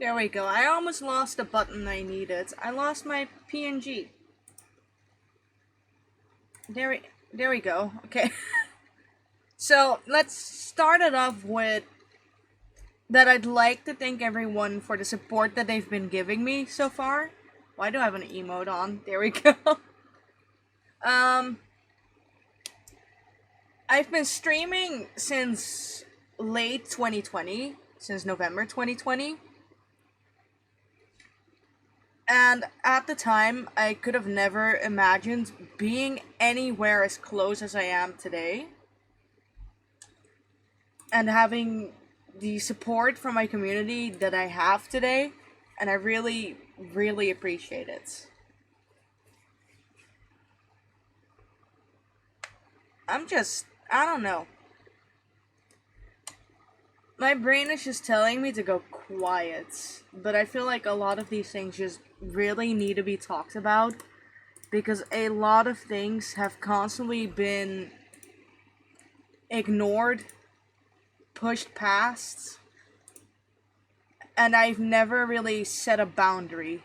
There we go. I almost lost the button I needed. I lost my PNG. There we go. Okay. So let's start it off with that I'd like to thank everyone for the support that they've been giving me so far. Why do I have an emote on? There we go. um, I've been streaming since late 2020, since November 2020. And at the time, I could have never imagined being anywhere as close as I am today. And having the support from my community that I have today. And I really, really appreciate it. I don't know. My brain is just telling me to go quiet. But I feel like a lot of these things just really need to be talked about. Because a lot of things have constantly been ignored, pushed past, and I've never really set a boundary.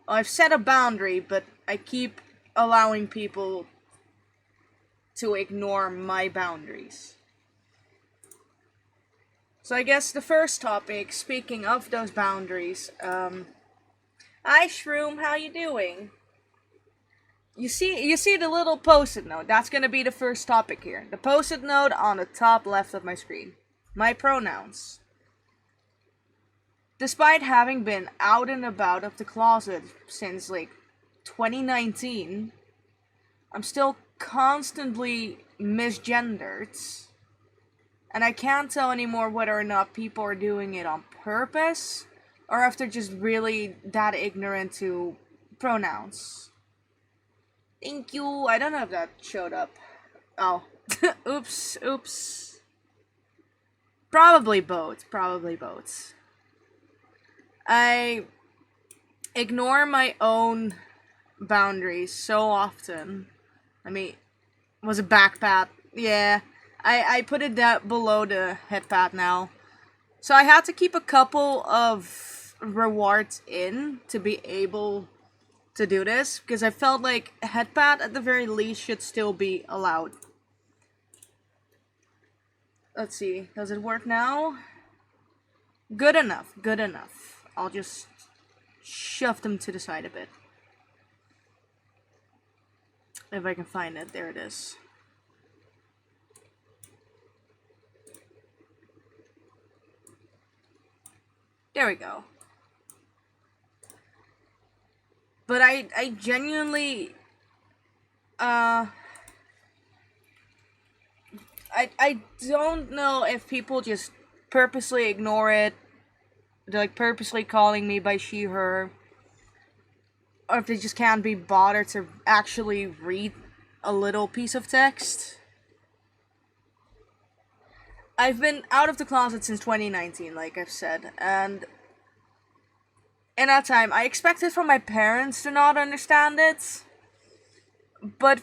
Well, I've set a boundary, but I keep allowing people to ignore my boundaries. So I guess the first topic, speaking of those boundaries, hi Shroom, how you doing? You see the little post-it note. That's gonna be the first topic here. The post-it note on the top left of my screen. My pronouns. Despite having been out and about of the closet since like 2019, I'm still constantly misgendered. And I can't tell anymore whether or not people are doing it on purpose or if they're just really that ignorant to pronouns. Thank you. I don't know if that showed up. Oh. oops. Probably both. I ignore my own boundaries so often. I mean, was a back pat. Yeah. I put it that below the head pat now. So I had to keep a couple of rewards in to be able to do this because I felt like a head pat at the very least should still be allowed. Let's see, does it work now? Good enough. I'll just shove them to the side a bit. If I can find it, there it is. There we go. But I genuinely, I don't know if people just purposely ignore it. They're like purposely calling me by she, her. Or if they just can't be bothered to actually read a little piece of text. I've been out of the closet since 2019, like I've said, and in that time, I expected from my parents to not understand it, but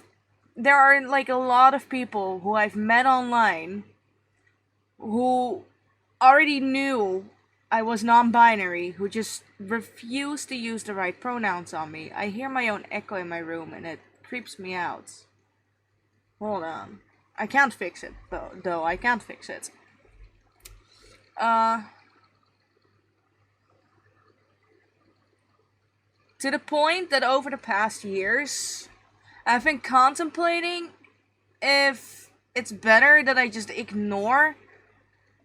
there are like a lot of people who I've met online who already knew I was non-binary, who just refused to use the right pronouns on me. I hear my own echo in my room and it creeps me out. Hold on. I can't fix it, though. I can't fix it. To the point that over the past years, I've been contemplating if it's better that I just ignore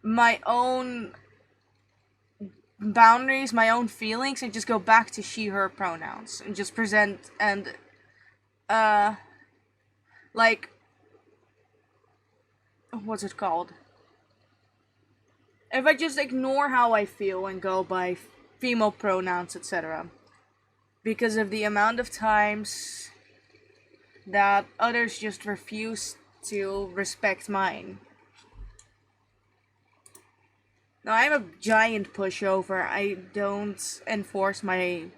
my own boundaries, my own feelings, and just go back to she, her pronouns and just present and, like, what's it called? If I just ignore how I feel and go by female pronouns, etc. Because of the amount of times that others just refuse to respect mine. Now, I'm a giant pushover. I don't enforce my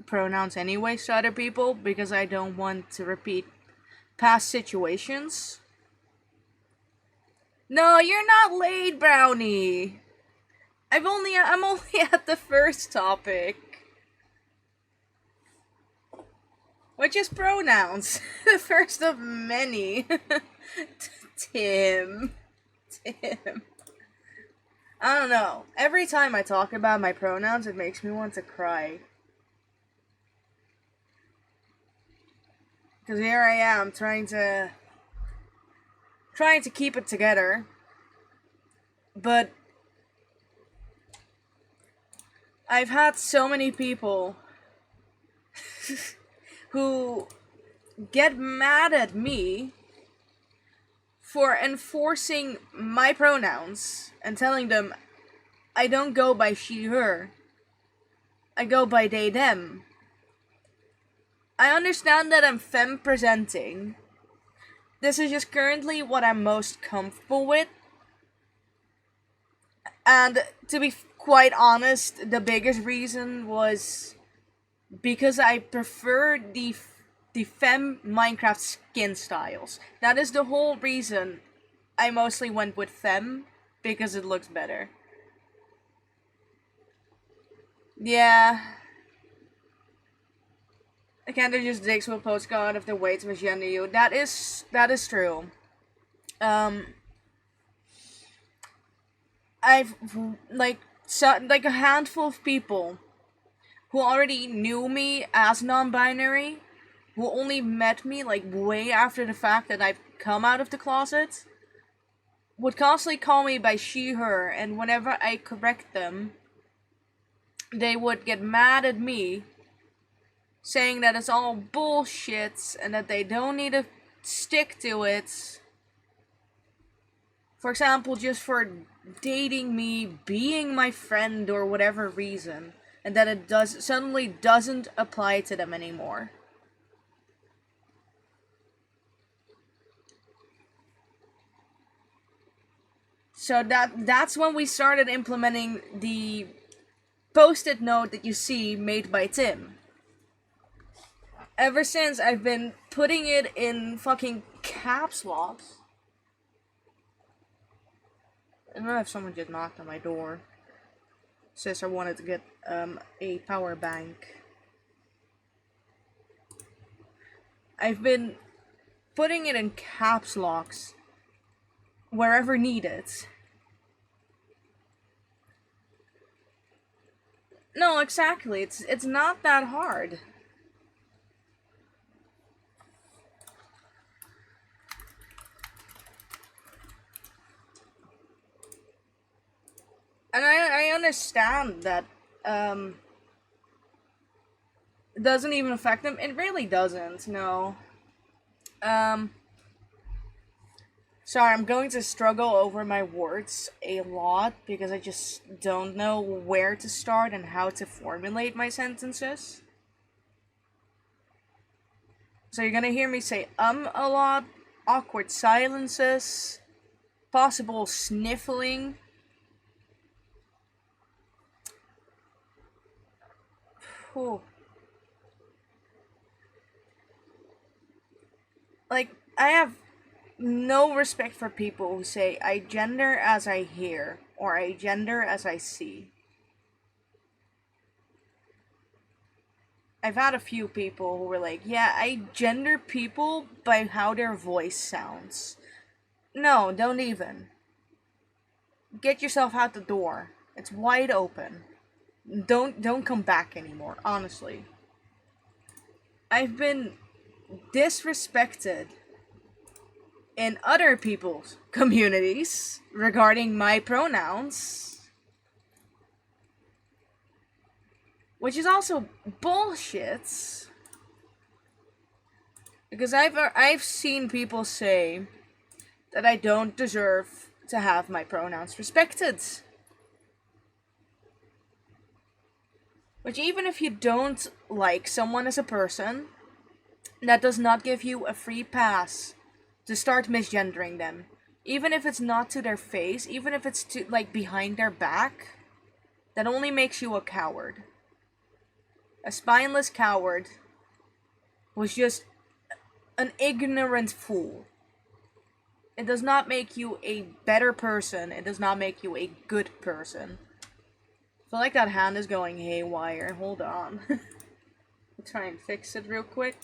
pronouns anyways to other people because I don't want to repeat past situations. No, you're not late, Brownie. I'm only at the first topic, which is pronouns. The first of many. Tim. Tim. I don't know. Every time I talk about my pronouns, it makes me want to cry. Because here I am trying to keep it together. But I've had so many people who get mad at me for enforcing my pronouns and telling them I don't go by she, her. I go by they, them. I understand that I'm femme presenting. This is just currently what I'm most comfortable with. And to be quite honest, the biggest reason was because I prefer the femme Minecraft skin styles. That is the whole reason I mostly went with femme, because it looks better. Yeah. I can't just digs with postcard of the way to misgender you. That is true. Um I've like a handful of people who already knew me as non-binary, who only met me like way after the fact that I've come out of the closet, would constantly call me by she, her, and whenever I correct them, they would get mad at me, saying that it's all bullshit and that they don't need to stick to it. For example, just for dating me, being my friend, or whatever reason, and that it suddenly doesn't apply to them anymore. So that's when we started implementing the post-it note that you see made by Tim. Ever since, I've been putting it in fucking caps locks. I don't know if someone just knocked on my door. Says I wanted to get a power bank. I've been putting it in caps locks wherever needed. No, exactly. It's not that hard. And I understand that it doesn't even affect them. It really doesn't, no. Sorry, I'm going to struggle over my words a lot because I just don't know where to start and how to formulate my sentences. So you're gonna hear me say a lot, awkward silences, possible sniffling. Whew. Like, I have no respect for people who say, I gender as I hear, or I gender as I see. I've had a few people who were like, yeah, I gender people by how their voice sounds. No, don't even. Get yourself out the door. It's wide open. Don't come back anymore, honestly. I've been disrespected in other people's communities regarding my pronouns, which is also bullshit. Because I've seen people say that I don't deserve to have my pronouns respected. Which, even if you don't like someone as a person, that does not give you a free pass to start misgendering them. Even if it's not to their face, even if it's to, like, behind their back, that only makes you a coward. A spineless coward was just an ignorant fool. It does not make you a better person. It does not make you a good person. feel like that hand is going haywire. Hold on. I'll try and fix it real quick.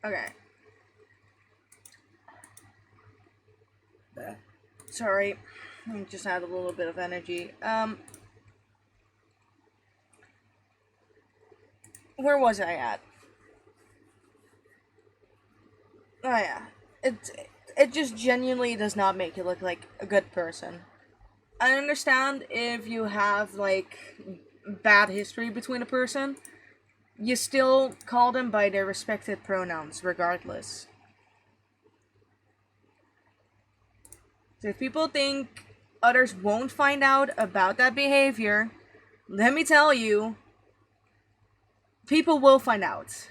Okay. Sorry. I just had a little bit of energy. Where was I at? Oh yeah. It just genuinely does not make you look like a good person. I understand if you have, like, bad history between a person, you still call them by their respected pronouns, regardless. So if people think others won't find out about that behavior, let me tell you, people will find out.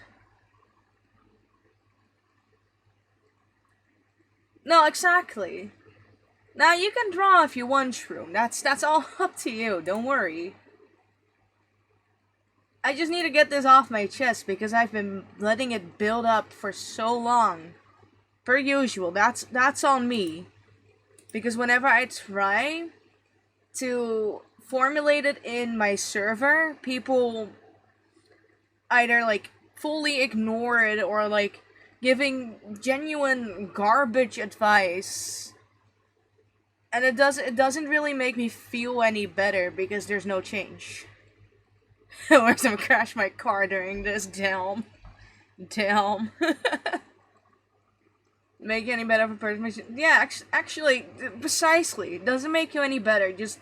No, exactly. Now you can draw if you want, Shroom. That's all up to you. Don't worry. I just need to get this off my chest because I've been letting it build up for so long. Per usual, that's on me. Because whenever I try to formulate it in my server, people either like fully ignore it or like giving genuine garbage advice. And it doesn't really make me feel any better because there's no change. Or some crash my car during this. Damn. Make you any better for person? Yeah, actually, precisely. It doesn't make you any better. Just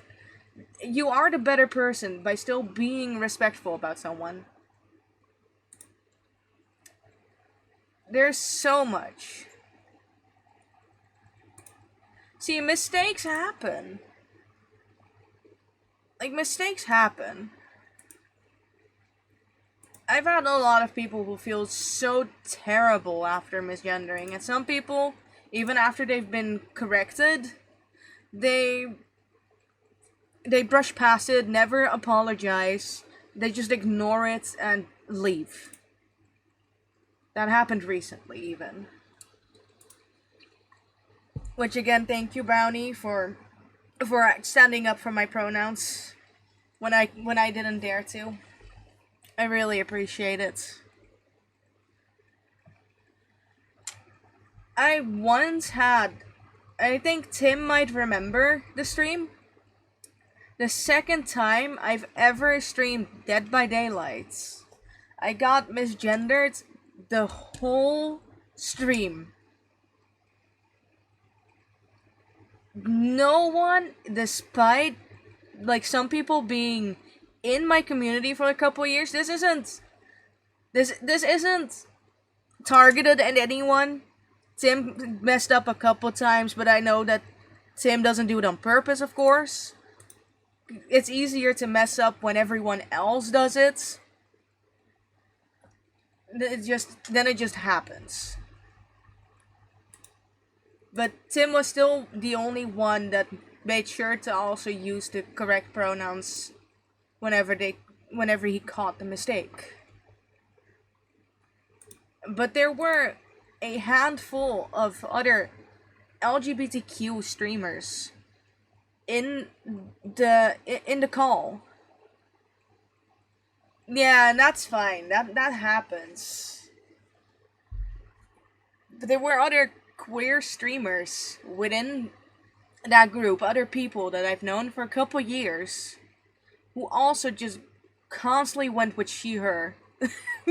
you are the better person by still being respectful about someone. There's so much. See, mistakes happen. Like, mistakes happen. I've had a lot of people who feel so terrible after misgendering, and some people, even after they've been corrected, they brush past it, never apologize, they just ignore it and leave. That happened recently, even. Which again, thank you, Brownie, for standing up for my pronouns when I didn't dare to. I really appreciate it. I once had, I think Tim might remember the stream. The second time I've ever streamed Dead by Daylight, I got misgendered the whole stream. No one, despite like some people being in my community for a couple years, this isn't targeted at anyone. Tim messed up a couple times, but I know that Tim doesn't do it on purpose, of course. It's easier to mess up when everyone else does it. It just happens. But Tim was still the only one that made sure to also use the correct pronouns whenever he caught the mistake. But there were a handful of other LGBTQ streamers in the call. Yeah, and that's fine. That happens. But there were other queer streamers within that group, other people that I've known for a couple years, who also just constantly went with she, her.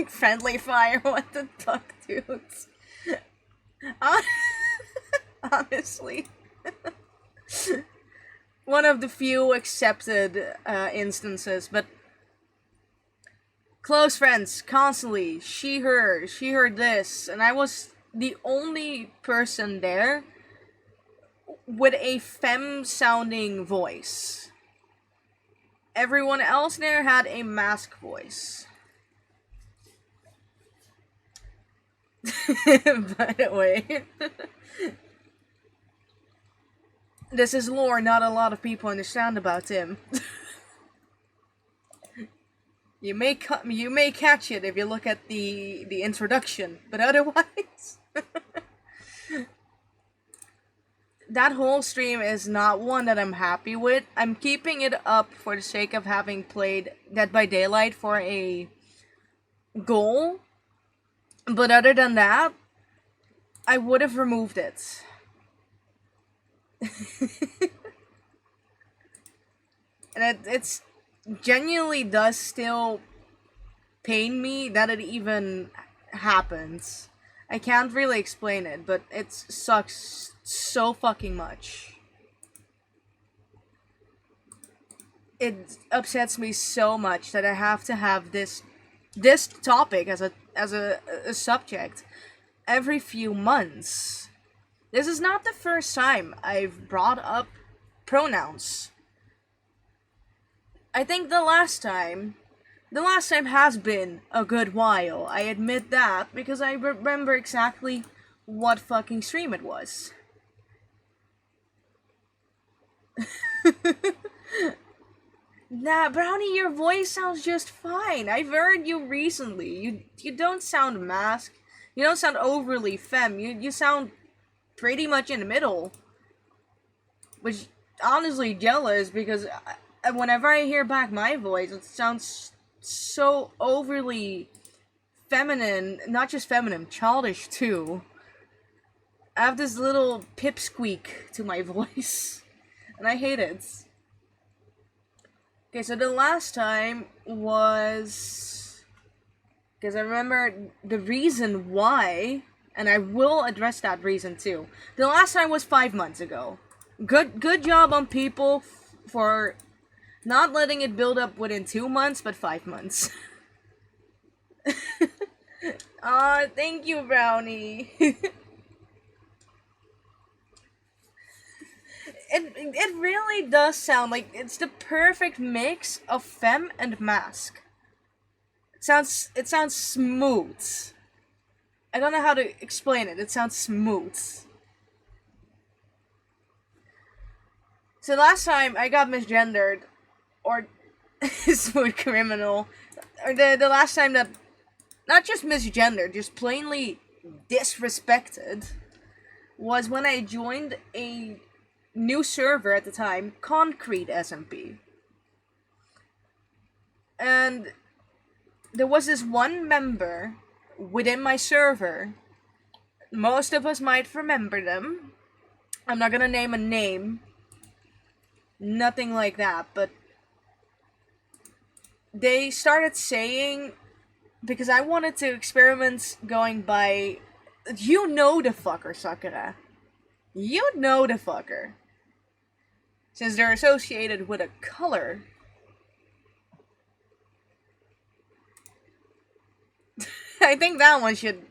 Friendly fire, what the fuck, dudes? Honestly. One of the few accepted instances, but close friends, constantly, she, her this, and I was the only person there with a femme-sounding voice. Everyone else there had a mask voice. By the way, this is lore not a lot of people understand about him. You may catch it if you look at the introduction, but otherwise, That whole stream is not one that I'm happy with. I'm keeping it up for the sake of having played Dead by Daylight for a goal. But other than that, I would have removed it. And it's genuinely does still pain me that it even happens. I can't really explain it, but it sucks so fucking much. It upsets me so much that I have to have this topic as a subject every few months. This is not the first time I've brought up pronouns. I think the last time has been a good while. I admit that because I remember exactly what fucking stream it was. Nah, Brownie, your voice sounds just fine. I've heard you recently. You don't sound masked. You don't sound overly femme. You sound pretty much in the middle. Which honestly jealous because whenever I hear back my voice, it sounds so overly feminine, not just feminine, childish too. I have this little pipsqueak to my voice, and I hate it. Okay, so the last time was because I remember the reason why, and I will address that reason too. The last time was 5 months ago. Good job on people for not letting it build up within 2 months, but 5 months. Aw, thank you, Brownie. It really does sound like it's the perfect mix of femme and mask. It sounds smooth. I don't know how to explain it. It sounds smooth. So last time I got misgendered, or smooth criminal, or the last time that not just misgendered, just plainly disrespected, was when I joined a new server at the time, Concrete SMP. And there was this one member within my server. Most of us might remember them. I'm not gonna name a name. Nothing like that, but they started saying, because I wanted to experiment going by, you know the fucker, Sakura. You know the fucker. Since they're associated with a color. I think that one should...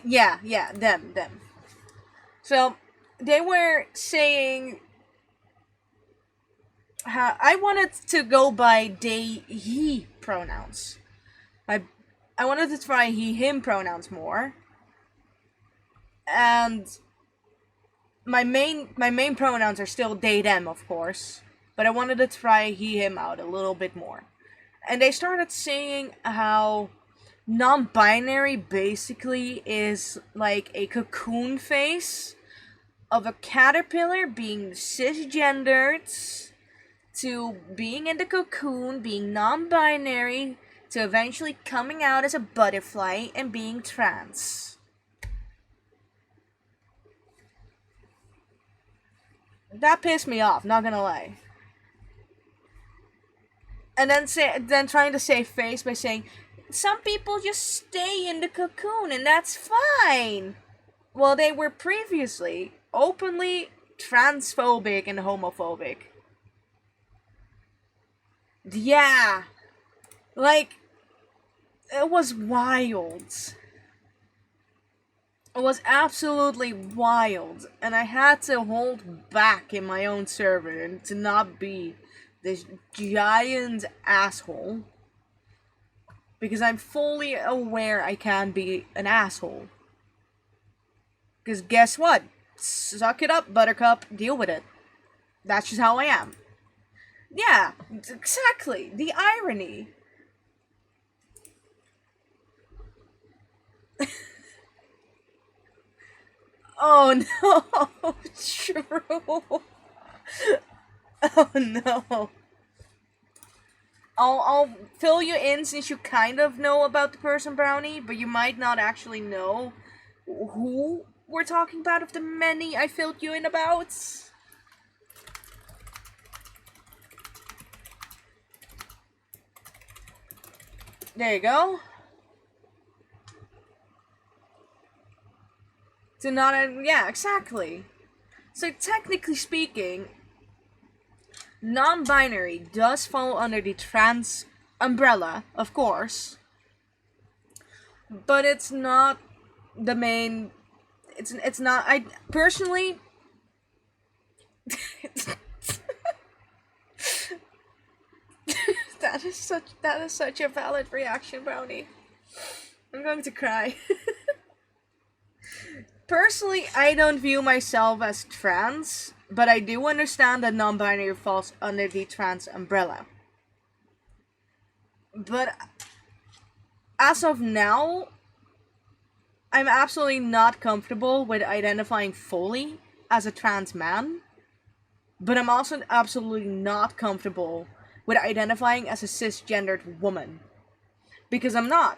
yeah, them. So, they were saying how I wanted to go by they, he pronouns. I wanted to try he, him pronouns more. And my main pronouns are still they, them, of course. But I wanted to try he, him out a little bit more. And they started saying how non-binary basically is like a cocoon face of a caterpillar being cisgendered to being in the cocoon, being non-binary, to eventually coming out as a butterfly and being trans. That pissed me off, not gonna lie. And then trying to save face by saying, some people just stay in the cocoon and that's fine. Well, they were previously openly transphobic and homophobic. Yeah. Like, it was wild. It was absolutely wild. And I had to hold back in my own server and to not be this giant asshole. Because I'm fully aware I can be an asshole. Because guess what? Suck it up, Buttercup. Deal with it. That's just how I am. Yeah, exactly. The irony. Oh no, true. Oh no. I'll fill you in since you kind of know about the person Brownie, but you might not actually know who we're talking about of the many I filled you in about. There you go. To not, yeah, exactly. So technically speaking, non-binary does fall under the trans umbrella, of course, but it's not the main. It's not. I personally. that is such a valid reaction, Brownie. I'm going to cry. Personally, I don't view myself as trans, but I do understand that non-binary falls under the trans umbrella. But as of now, I'm absolutely not comfortable with identifying fully as a trans man, but I'm also absolutely not comfortable with identifying as a cisgendered woman. Because I'm not.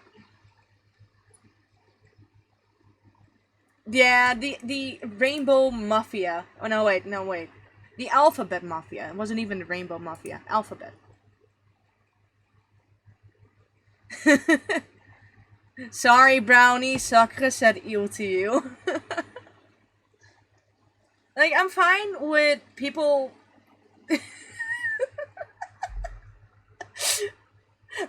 Yeah, the Rainbow Mafia. Oh no, wait, no, wait. The Alphabet Mafia. It wasn't even the Rainbow Mafia. Alphabet. Sorry, Brownie. Sakura said ew to you. Like, I'm fine with people.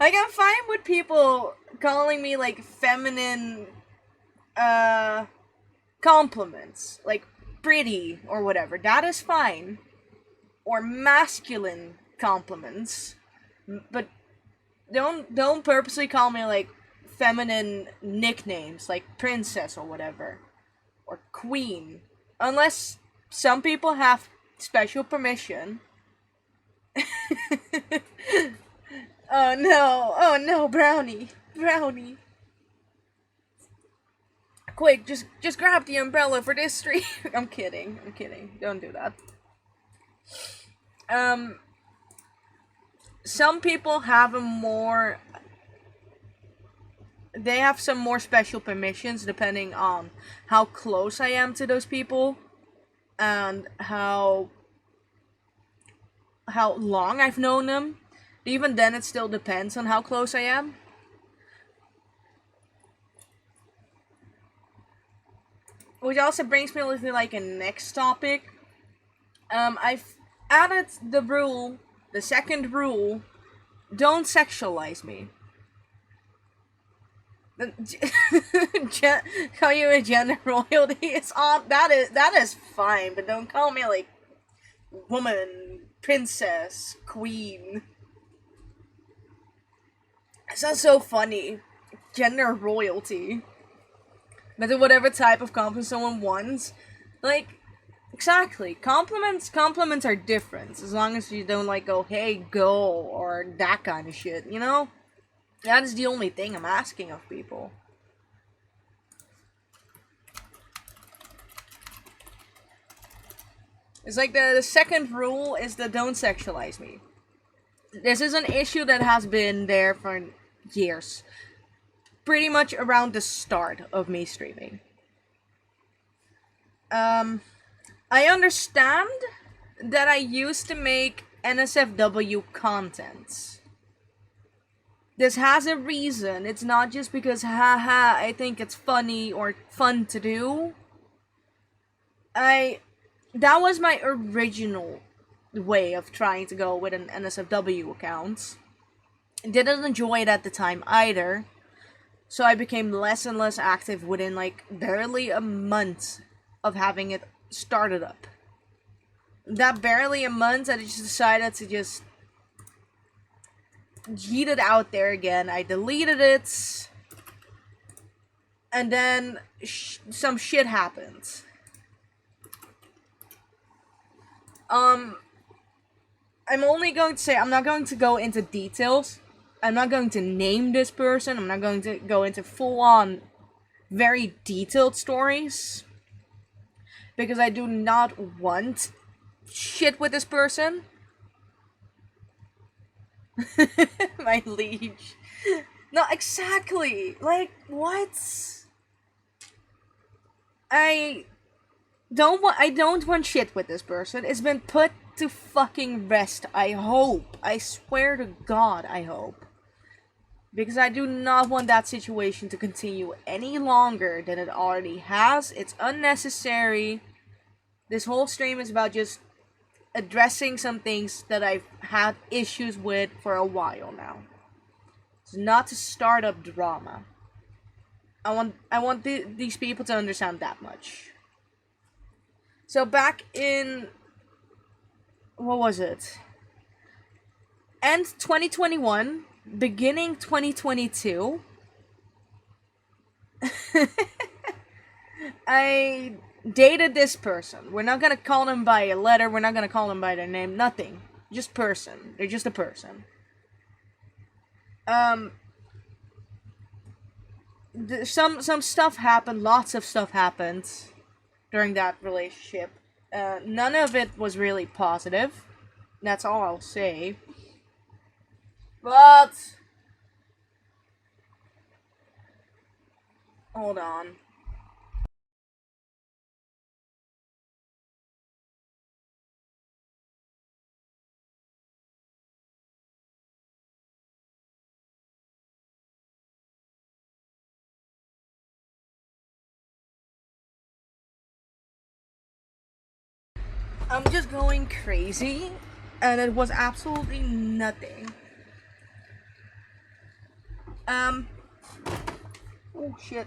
Like, I'm fine with people calling me, like, feminine, uh, compliments. Like, pretty or whatever. That is fine. Or masculine compliments. But don't purposely call me, like, feminine nicknames, like princess or whatever. Or queen. Unless some people have special permission. Oh no, oh no, Brownie. Brownie. Quick, just grab the umbrella for this street. I'm kidding. I'm kidding. Don't do that. Um some people have a more they have some more special permissions depending on how close I am to those people and how long I've known them. Even then it still depends on how close I am. Which also brings me to like a next topic. I've added the rule, the second rule, don't sexualize me. Call you a gender royalty. It's on that is fine, but don't call me like woman, princess, queen. It sounds so funny. Gender royalty. But whatever type of compliment someone wants, like exactly. Compliments are different as long as you don't like go hey go or that kind of shit. You know, that is the only thing I'm asking of people. It's like the second rule is the don't sexualize me. This is an issue that has been there for years. Pretty much around the start of me streaming. Um, I understand that I used to make NSFW contents. This has a reason. It's not just because haha I think it's funny or fun to do. I that was my original way of trying to go with an NSFW account. Didn't enjoy it at the time either. So I became less and less active within like barely a month of having it started up. That barely a month, I just decided to just yeet it out there again. I deleted it, and then some shit happened. I'm only going to say I'm not going to go into details. I'm not going to name this person. I'm not going to go into full on very detailed stories because I do not want shit with this person. My liege. No, exactly. Like, what? I I don't want shit with this person. It's been put to fucking rest. I hope. I swear to God, I hope. Because I do not want that situation to continue any longer than it already has. It's unnecessary. This whole stream is about just addressing some things that I've had issues with for a while now. It's not to start up drama. I want these people to understand that much. So back in, what was it? End 2021, beginning 2022, I dated this person. We're not gonna call them by a letter, we're not gonna call them by their name, nothing. Just person. They're just a person. Um some stuff happened, lots of stuff happened during that relationship. None of it was really positive. That's all I'll say. But hold on. I'm just going crazy, and it was absolutely nothing. Um. Oh shit.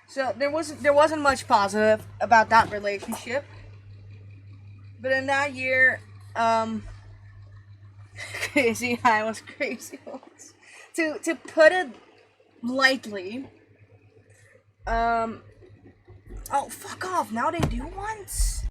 So there wasn't much positive about that relationship, but in that year, crazy. I was crazy. To put it lightly, um. Oh fuck off! Now they do once.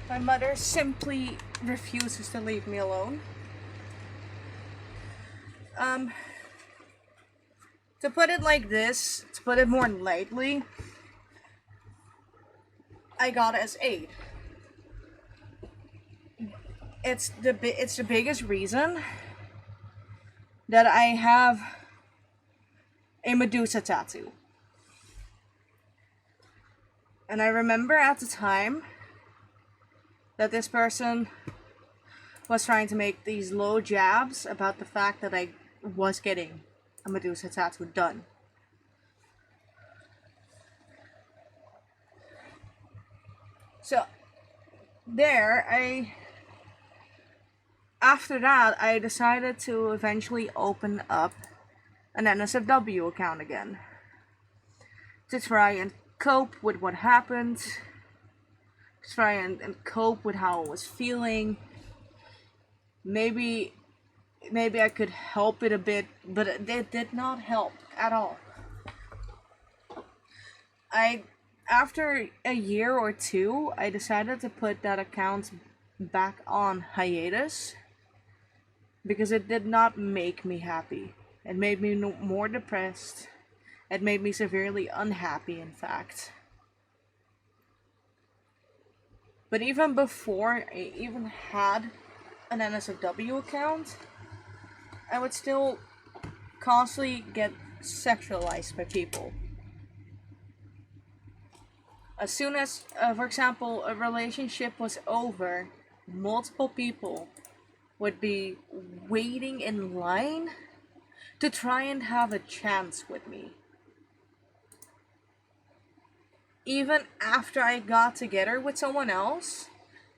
My mother simply refuses to leave me alone. Um, to put it like this, to put it more lightly, I got as aid. It's the biggest reason that I have a Medusa tattoo. And I remember at the time that this person was trying to make these low jabs about the fact that I was getting a Medusa tattoo done. So there, I after that I decided to eventually open up an NSFW account again to try and cope with what happened, try and cope with how I was feeling. Maybe maybe I could help it a bit, but it did not help at all. I After a year or two, I decided to put that account back on hiatus because it did not make me happy. It made me more depressed. It made me severely unhappy, in fact. But even before I even had an NSFW account, I would still constantly get sexualized by people. As soon as, for example, a relationship was over, multiple people would be waiting in line to try and have a chance with me. Even after I got together with someone else,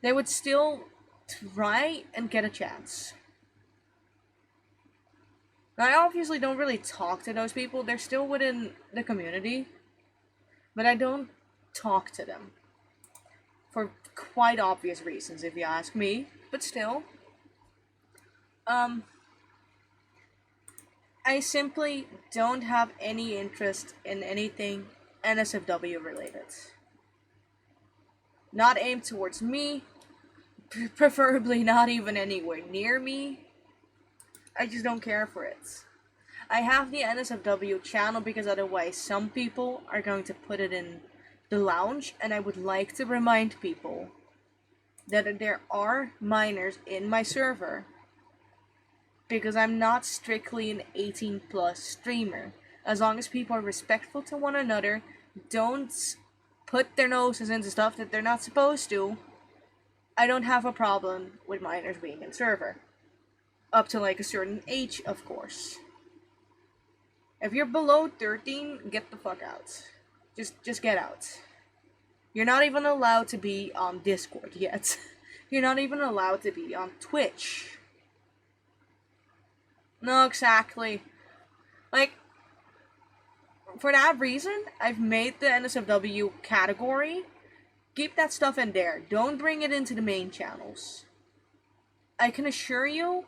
they would still try and get a chance. Now, I obviously don't really talk to those people, they're still within the community, but I don't talk to them. For quite obvious reasons, if you ask me, but still. Um, I simply don't have any interest in anything NSFW related. Not aimed towards me, preferably not even anywhere near me. I just don't care for it. I have the NSFW channel because otherwise some people are going to put it in the lounge, and I would like to remind people that there are minors in my server because I'm not strictly an 18 plus streamer. As long as people are respectful to one another, don't put their noses into stuff that they're not supposed to, I don't have a problem with minors being in server. Up to like a certain age, of course. If you're below 13, get the fuck out. Just get out. You're not even allowed to be on Discord yet. You're not even allowed to be on Twitch. No, exactly. Like, for that reason, I've made the NSFW category. Keep that stuff in there. Don't bring it into the main channels. I can assure you,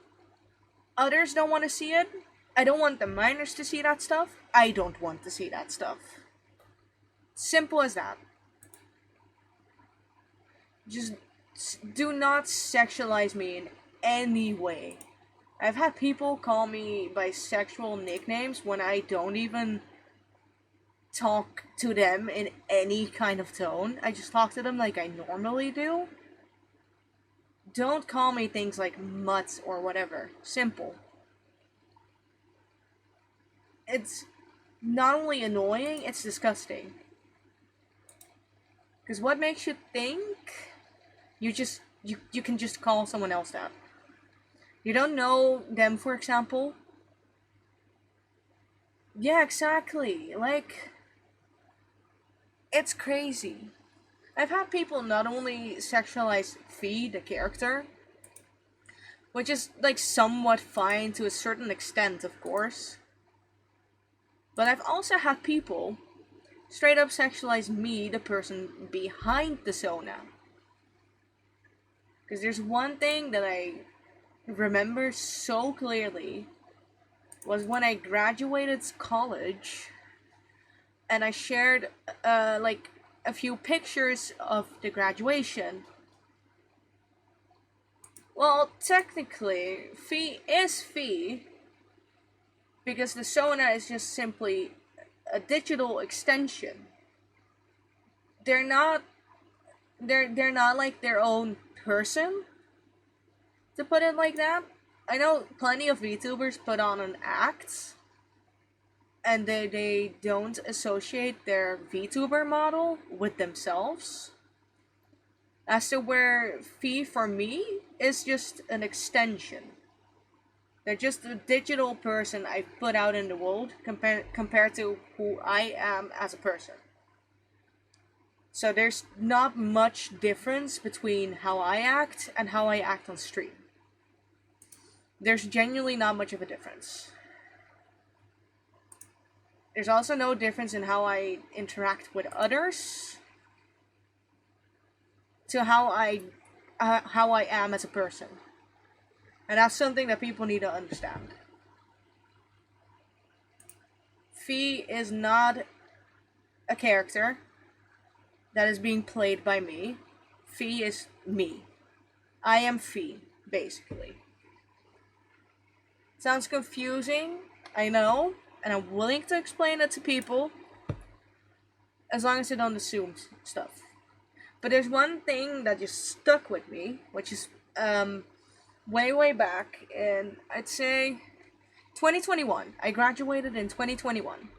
others don't want to see it. I don't want the minors to see that stuff. I don't want to see that stuff. Simple as that. Just do not sexualize me in any way. I've had people call me by sexual nicknames when I don't even talk to them in any kind of tone. I just talk to them like I normally do. Don't call me things like mutts or whatever. Simple. It's not only annoying, it's disgusting. Because what makes you think you can just call someone else that? You don't know them, for example? Yeah, exactly. Like, it's crazy. I've had people not only sexualize Fee, the character, which is, like, somewhat fine to a certain extent, of course, but I've also had people straight up sexualize me, the person behind the Sona. Because there's one thing that I remember so clearly was when I graduated college and I shared like a few pictures of the graduation. Well, technically, Fee is Fee because the Sona is just simply a digital extension. They're not they're not like their own person, to put it like that. I know plenty of VTubers put on an act and they don't associate their VTuber model with themselves. As to where Fee for me is just an extension. They're just a digital person I put out in the world compared to who I am as a person. So there's not much difference between how I act and how I act on stream. There's genuinely not much of a difference. There's also no difference in how I interact with others to how I am as a person. And that's something that people need to understand. Fee is not a character that is being played by me. Fee is me. I am Fee, basically. Sounds confusing, I know, and I'm willing to explain it to people as long as they don't assume stuff. But there's one thing that just stuck with me, which is way back in, I'd say, 2021. I graduated in 2021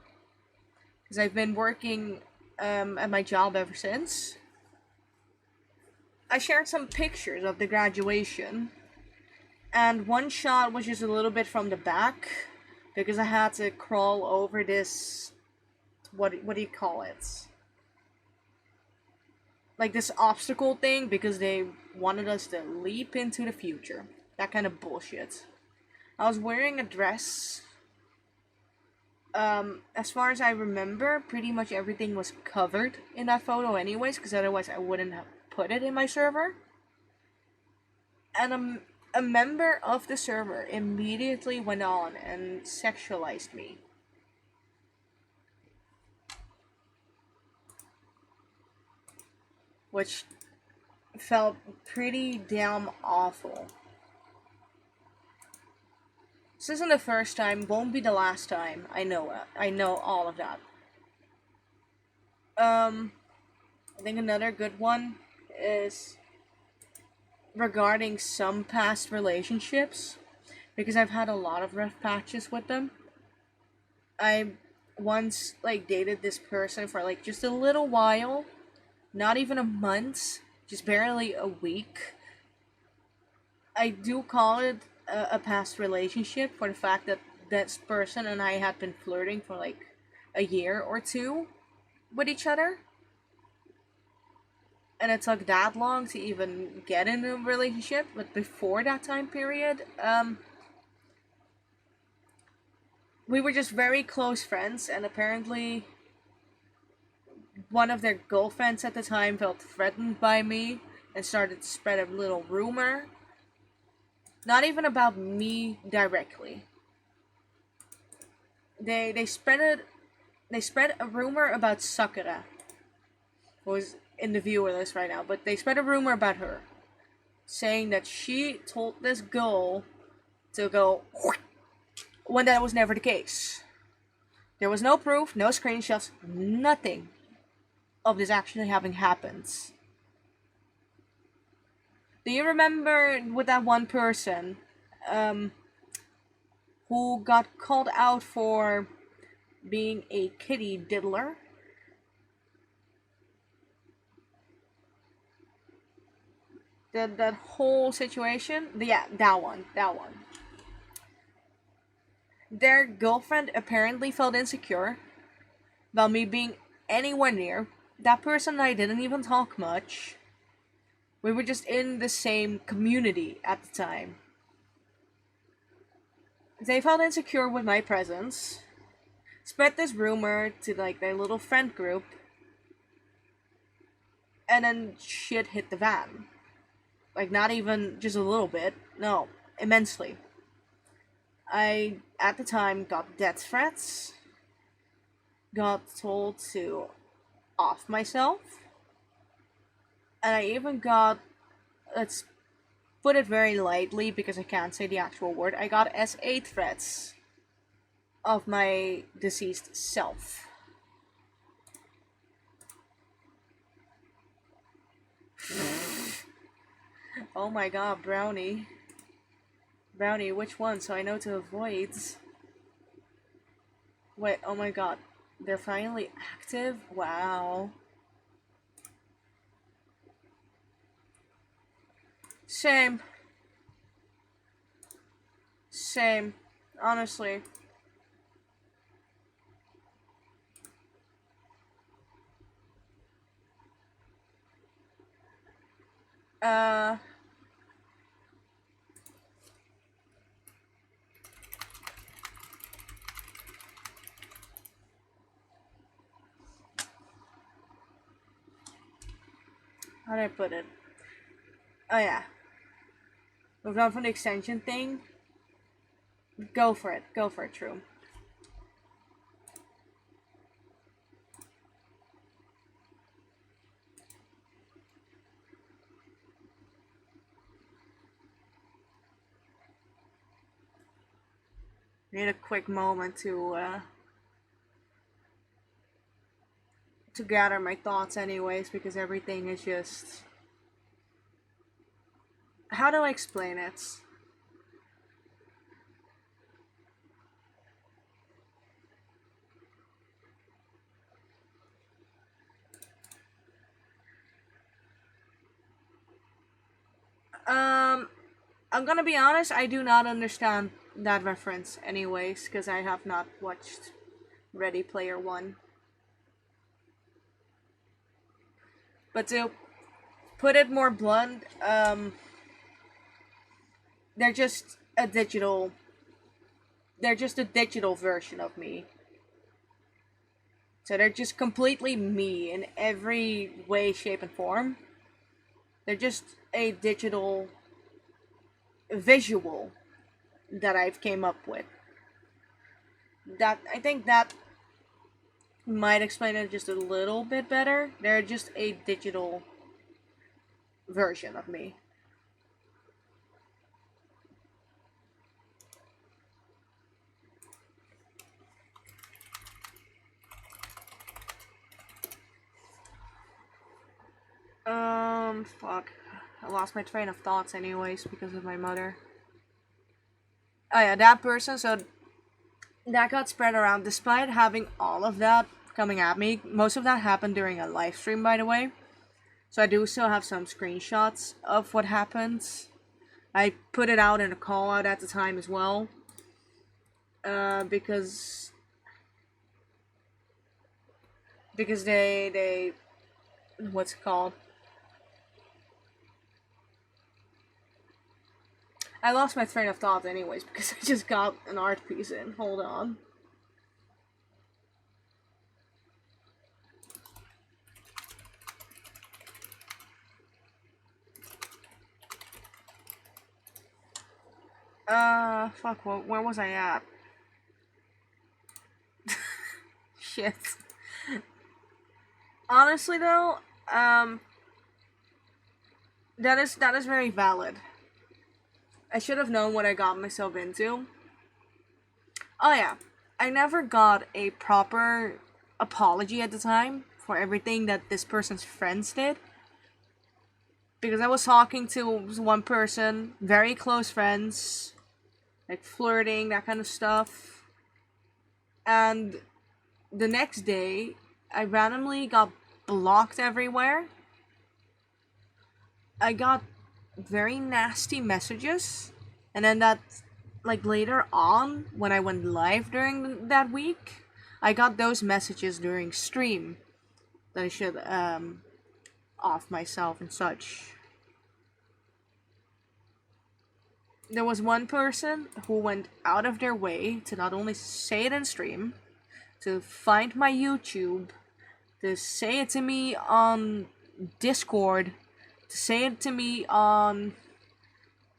because I've been working at my job ever since. I shared some pictures of the graduation, and one shot was just a little bit from the back because I had to crawl over this. What do you call it? Like this obstacle thing because they wanted us to leap into the future. That kind of bullshit. I was wearing a dress. As far as I remember, pretty much everything was covered in that photo anyways, because otherwise I wouldn't have put it in my server. And a member of the server immediately went on and sexualized me. Which felt pretty damn awful. This isn't the first time, won't be the last time. I know it. I know all of that. I think another good one is regarding some past relationships, because I've had a lot of rough patches with them. I once dated this person for just a little while, not even a month, just barely a week. I do call it a past relationship for the fact that this person and I had been flirting for a year or two with each other. And it took that long to even get in a relationship, but before that time period, we were just very close friends, and apparently one of their girlfriends at the time felt threatened by me and started to spread a little rumor. Not even about me directly. They spread a rumor about Sakura, who is in the viewer list right now, but they spread a rumor about her, saying that she told this girl to go when that was never the case. There was no proof, no screenshots, nothing of this actually having happened. Do you remember with that one person who got called out for being a kitty diddler? That whole situation? Yeah, that one. Their girlfriend apparently felt insecure about me being anywhere near. That person and I didn't even talk much. We were just in the same community at the time. They felt insecure with my presence. Spread this rumor to their little friend group. And then shit hit the fan. Not even just a little bit. No, immensely. I, at the time, got death threats. Got told to off myself. And I even got, let's put it very lightly because I can't say the actual word, I got SA threats of my deceased self. Oh my god, Brownie. Brownie, which one? So I know to avoid. Wait, oh my god. They're finally active? Wow. Same. Honestly. Uh... How did I put it? Oh yeah. Moved on from the extension thing. Go for it, true. need a quick moment to gather my thoughts anyways, because everything is just, how do I explain it? Um, I'm gonna be honest, I do not understand that reference anyways, because I have not watched Ready Player One. But to put it more blunt, they're just a digital they're just a digital version of me. So they're just completely me in every way, shape, and form. They're just a digital visual that I've came up with. That I think that might explain it just a little bit better. They're just a digital version of me. Fuck. I lost my train of thoughts anyways because of my mother. Oh yeah, that person, so that got spread around despite having all of that coming at me. Most of that happened during a live stream, by the way. So I do still have some screenshots of what happened. I put it out in a call out at the time as well. Because they what's it called? I lost my train of thought anyways because I just got an art piece in. Hold on. Fuck, where was I at? Shit. Honestly though, that is very valid. I should have known what I got myself into. Oh yeah, I never got a proper apology at the time for everything that this person's friends did. Because I was talking to one person, very close friends, like flirting, that kind of stuff. And the next day, I randomly got blocked everywhere. I got very nasty messages. And then that, like later on, when I went live during that week, I got those messages during stream that I should, off myself and such. There was one person who went out of their way to not only say it in stream, to find my YouTube, to say it to me on Discord, to say it to me on,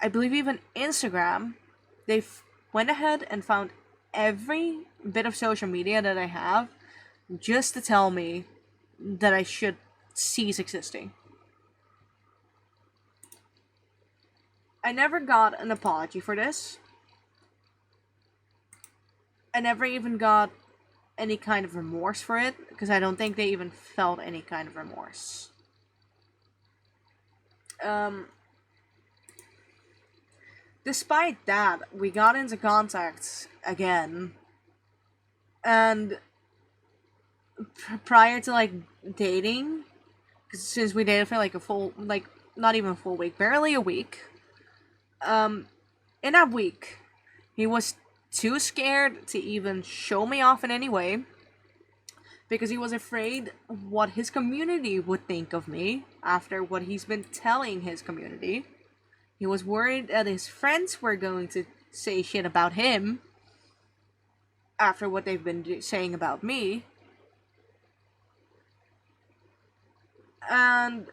I believe, even Instagram. They went ahead and found every bit of social media that I have just to tell me that I should cease existing. I never got an apology for this. I never even got any kind of remorse for it because I don't think they even felt any kind of remorse. Um, Despite that, we got into contact again, and prior to like dating, since we dated for like a full, like not even a full week, barely a week. In that week, he was too scared to even show me off in any way because he was afraid what his community would think of me after what he's been telling his community. He was worried that his friends were going to say shit about him after what they've been saying about me. And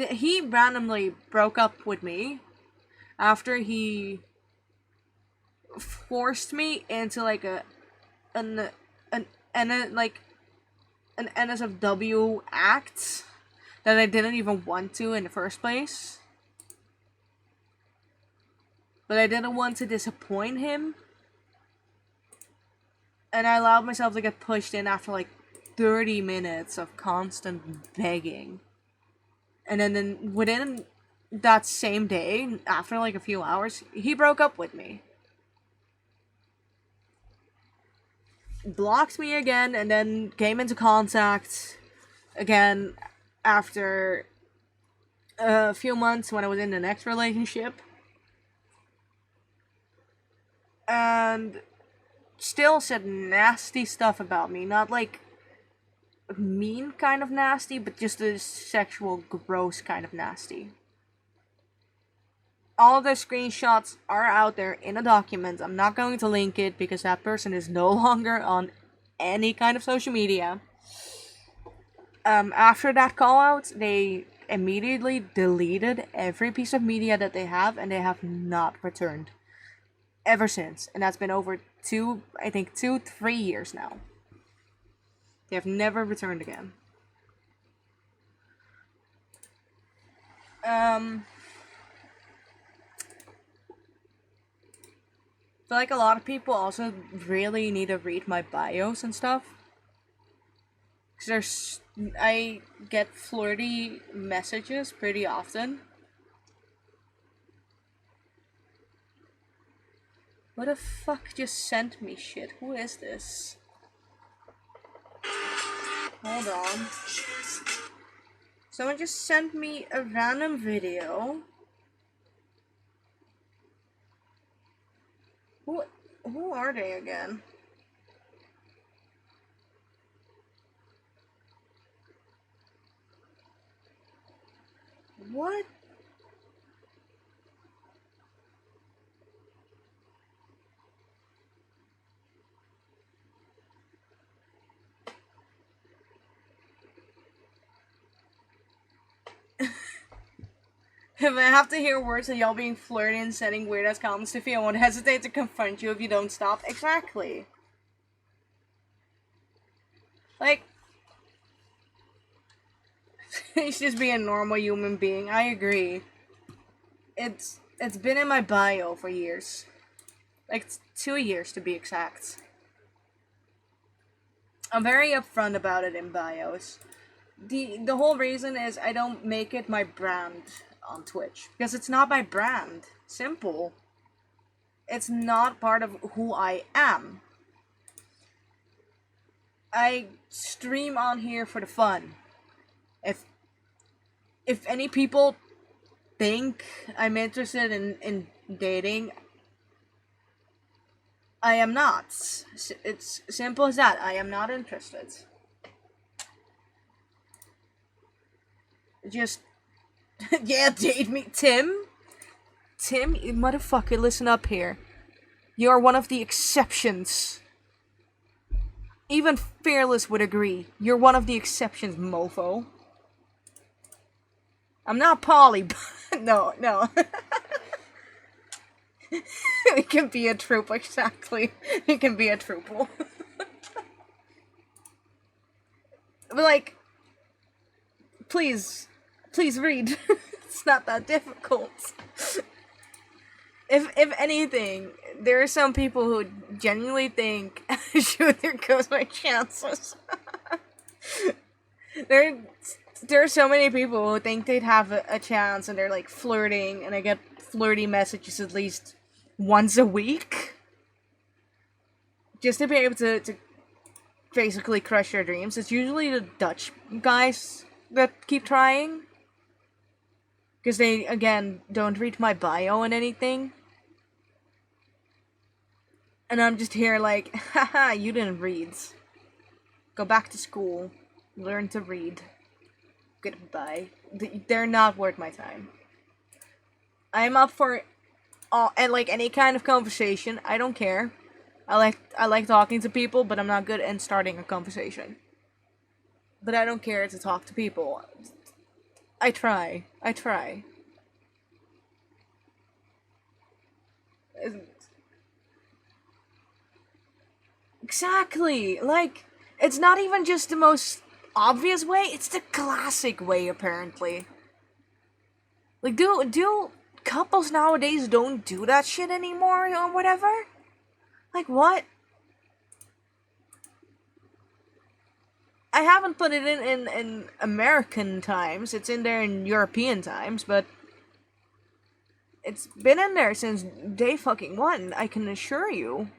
he randomly broke up with me after he forced me into like like an NSFW act that I didn't even want to in the first place. but I didn't want to disappoint him. And I allowed myself to get pushed in after like 30 minutes of constant begging. And then within that same day, after like a few hours, he broke up with me. Blocked me again, and then came into contact again after a few months when I was in the next relationship. And still said nasty stuff about me. Not like mean kind of nasty, but just a sexual, gross kind of nasty. All of the screenshots are out there in a document. I'm not going to link it because that person is no longer on any kind of social media. After that call out, they immediately deleted every piece of media that they have, and they have not returned ever since. And that's been over 3 years now. They have never returned again. I feel like a lot of people also really need to read my bios and stuff. Because I get flirty messages pretty often. What the fuck just sent me shit? Who is this? Hold on. Someone just sent me a random video. Who are they again? What? If I have to hear words of y'all being flirty and sending weird ass comments to you, I won't hesitate to confront you if you don't stop. Exactly. Like, he's just being a normal human being. I agree. It's been in my bio for years. Like 2 years to be exact. I'm very upfront about it in bios. The whole reason is I don't make it my brand on Twitch. Because it's not my brand. Simple. It's not part of who I am. I stream on here for the fun. If any people think I'm interested in dating, I am not. It's simple as that. I am not interested. Just yeah, date me. Tim, you motherfucker, listen up here. You are one of the exceptions. Even Fearless would agree. You're one of the exceptions, mofo. I'm not Polly, but no. It can be a troop, exactly. It can be a troople. But like, please read. It's not that difficult. If anything, there are some people who genuinely think, shoot, there goes my chances. There are so many people who think they'd have a chance, and they're like flirting, and I get flirty messages at least once a week. Just to be able to basically crush their dreams. It's usually the Dutch guys that keep trying. Because they, again, don't read my bio and anything. And I'm just here like, haha, you didn't read. Go back to school. Learn to read. Goodbye. They're not worth my time. I'm up for and like any kind of conversation. I don't care. I like talking to people, but I'm not good at starting a conversation. But I don't care to talk to people. I try. Exactly. Like, it's not even just the most obvious way, it's the classic way, apparently. Like, do couples nowadays don't do that shit anymore or whatever. Like, what? I haven't put it in American times. It's in there in European times, but it's been in there since day fucking one, I can assure you.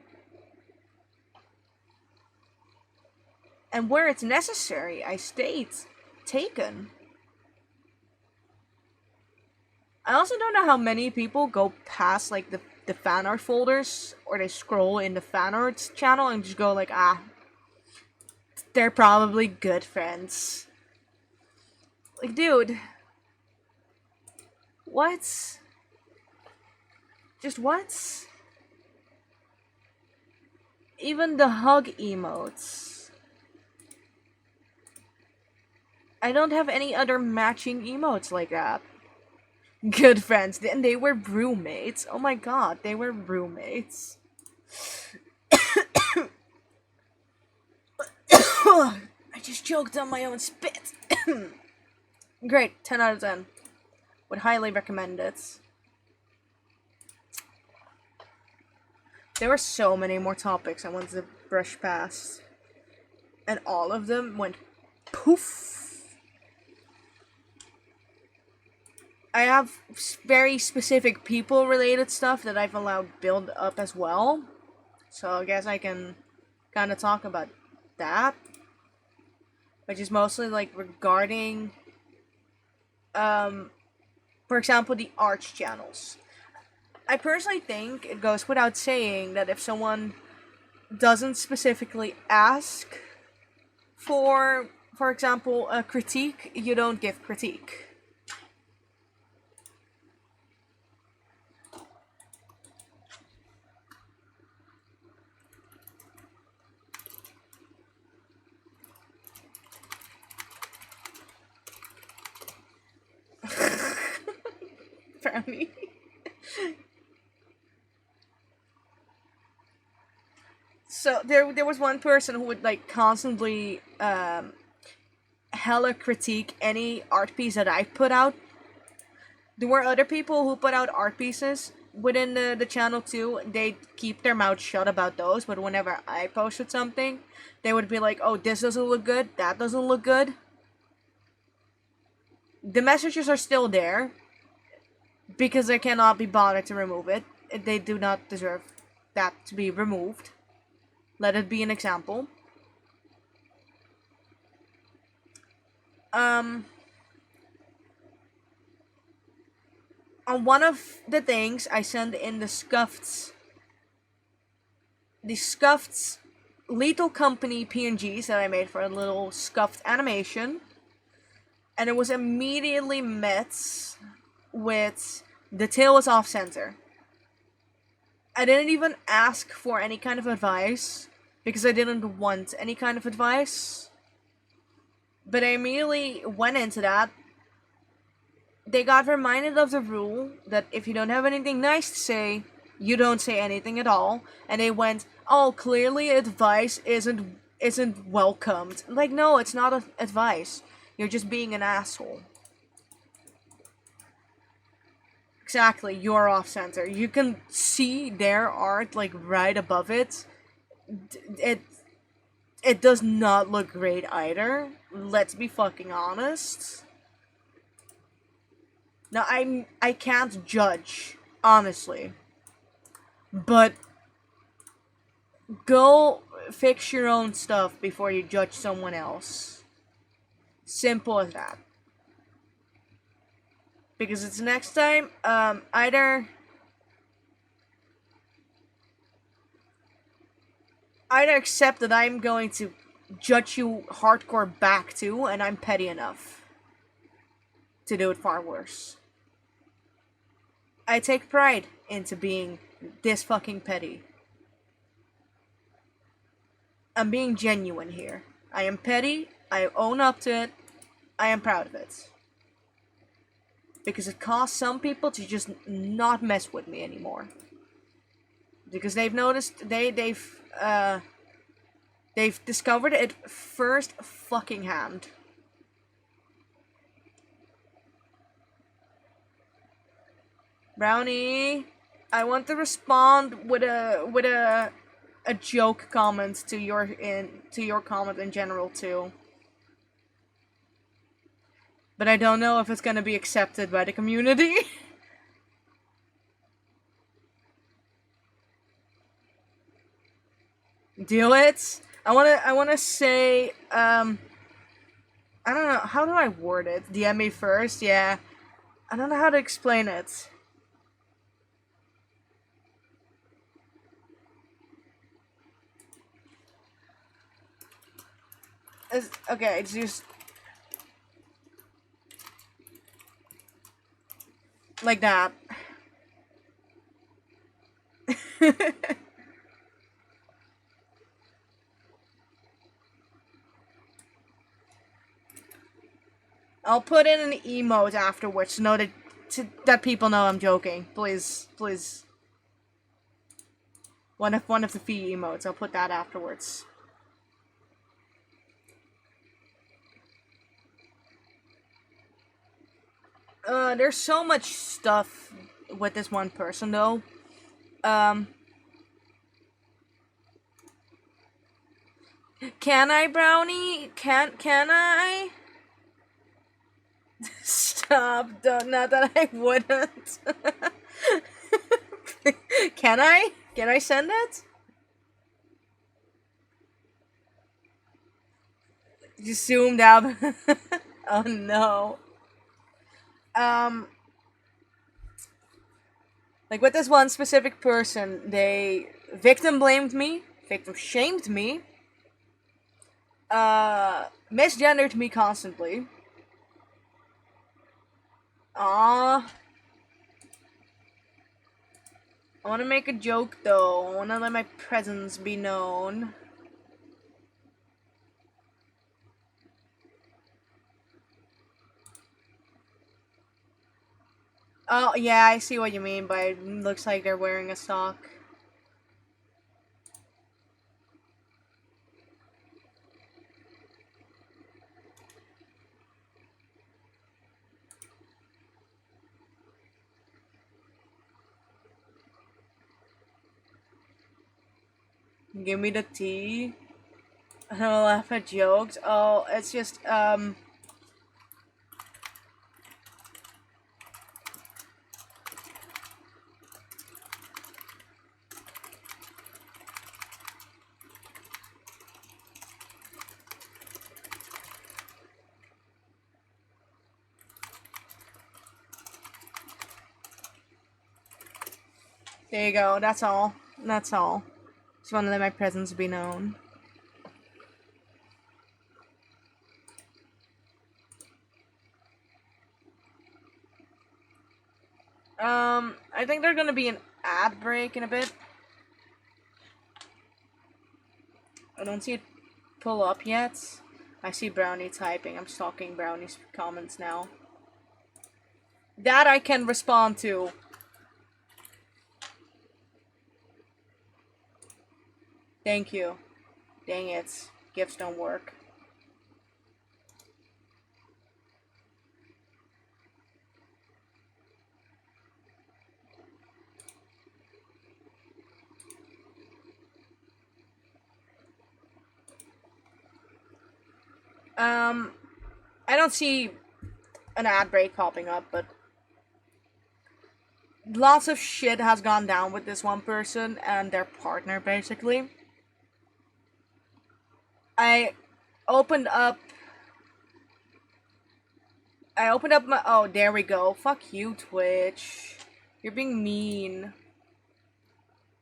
And where it's necessary, I state, taken. I also don't know how many people go past like the fan art folders, or they scroll in the fan arts channel and just go like, ah, they're probably good friends. Like, dude, what? Just what? Even the hug emotes. I don't have any other matching emotes like that. Good friends. And they were roommates. Oh my god, they were roommates. I just choked on my own spit. Great, 10 out of 10. Would highly recommend it. There were so many more topics I wanted to brush past. And all of them went poof. I have very specific people related stuff that I've allowed build up as well. So I guess I can kind of talk about that. Which is mostly like regarding, for example, the arch channels. I personally think it goes without saying that if someone doesn't specifically ask for example, a critique, you don't give critique. Apparently. So there was one person who would like constantly hella critique any art piece that I put out. There were other people who put out art pieces within the channel too. They'd keep their mouth shut about those, but whenever I posted something, they would be like, oh, this doesn't look good, that doesn't look good. The messages are still there because I cannot be bothered to remove it. They do not deserve that to be removed. Let it be an example. On one of the things I sent in the Scuffed Lethal Company PNGs that I made for a little Scuffed animation, and it was immediately met with the tail was off center. I didn't even ask for any kind of advice because I didn't want any kind of advice. But I immediately went into that. They got reminded of the rule that if you don't have anything nice to say, you don't say anything at all. And they went, oh, clearly advice isn't welcomed. Like, no, it's not advice. You're just being an asshole. Exactly, you're off center. You can see their art like right above it. It does not look great either. Let's be fucking honest. Now I can't judge, honestly. But go fix your own stuff before you judge someone else. Simple as that. Because it's next time, either accept that I'm going to judge you hardcore back too, and I'm petty enough to do it far worse. I take pride into being this fucking petty. I'm being genuine here. I am petty, I own up to it, I am proud of it. Because it caused some people to just not mess with me anymore. Because they've noticed, they've discovered it first fucking hand. Brownie, I want to respond with a joke comment to your comment in general too. But I don't know if it's gonna be accepted by the community. Do it. I wanna say I don't know, how do I word it? DM me first, yeah. I don't know how to explain it. Okay, it's just like that. I'll put in an emote afterwards to know that people know I'm joking. Please, please. One of the fee emotes. I'll put that afterwards. There's so much stuff with this one person though. Can I, Brownie? Can I? Stop! Don't, not that I wouldn't. Can I? Can I send it? You zoomed out. Oh no. Um, like with this one specific person, they victim blamed me, victim shamed me, misgendered me constantly. Ah, I want to make a joke though. I want to let my presence be known. Oh, yeah, I see what you mean, but it looks like they're wearing a sock. Give me the tea. I don't laugh at jokes. Oh, it's just, there you go. That's all. That's all. Just want to let my presence be known. I think there's gonna be an ad break in a bit. I don't see it pull up yet. I see Brownie typing. I'm stalking Brownie's comments now. That I can respond to. Thank you. Dang it. Gifts don't work. I don't see an ad break popping up, but lots of shit has gone down with this one person and their partner, basically. I opened up. I opened up my. Oh, there we go. Fuck you, Twitch. You're being mean.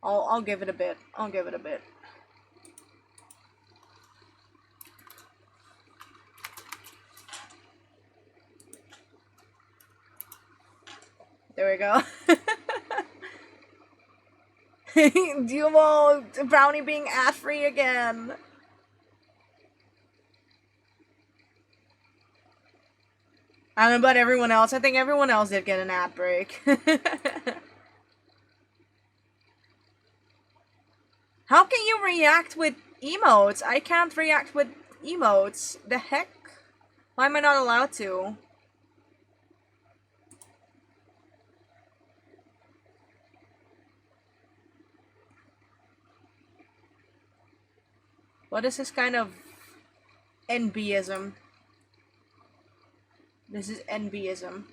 I'll give it a bit. I'll give it a bit. There we go. Dumo, Brownie being ad free again. I don't know about everyone else. I think everyone else did get an ad break. How can you react with emotes? I can't react with emotes. The heck? Why am I not allowed to? What is this kind of NBism? This is NBism.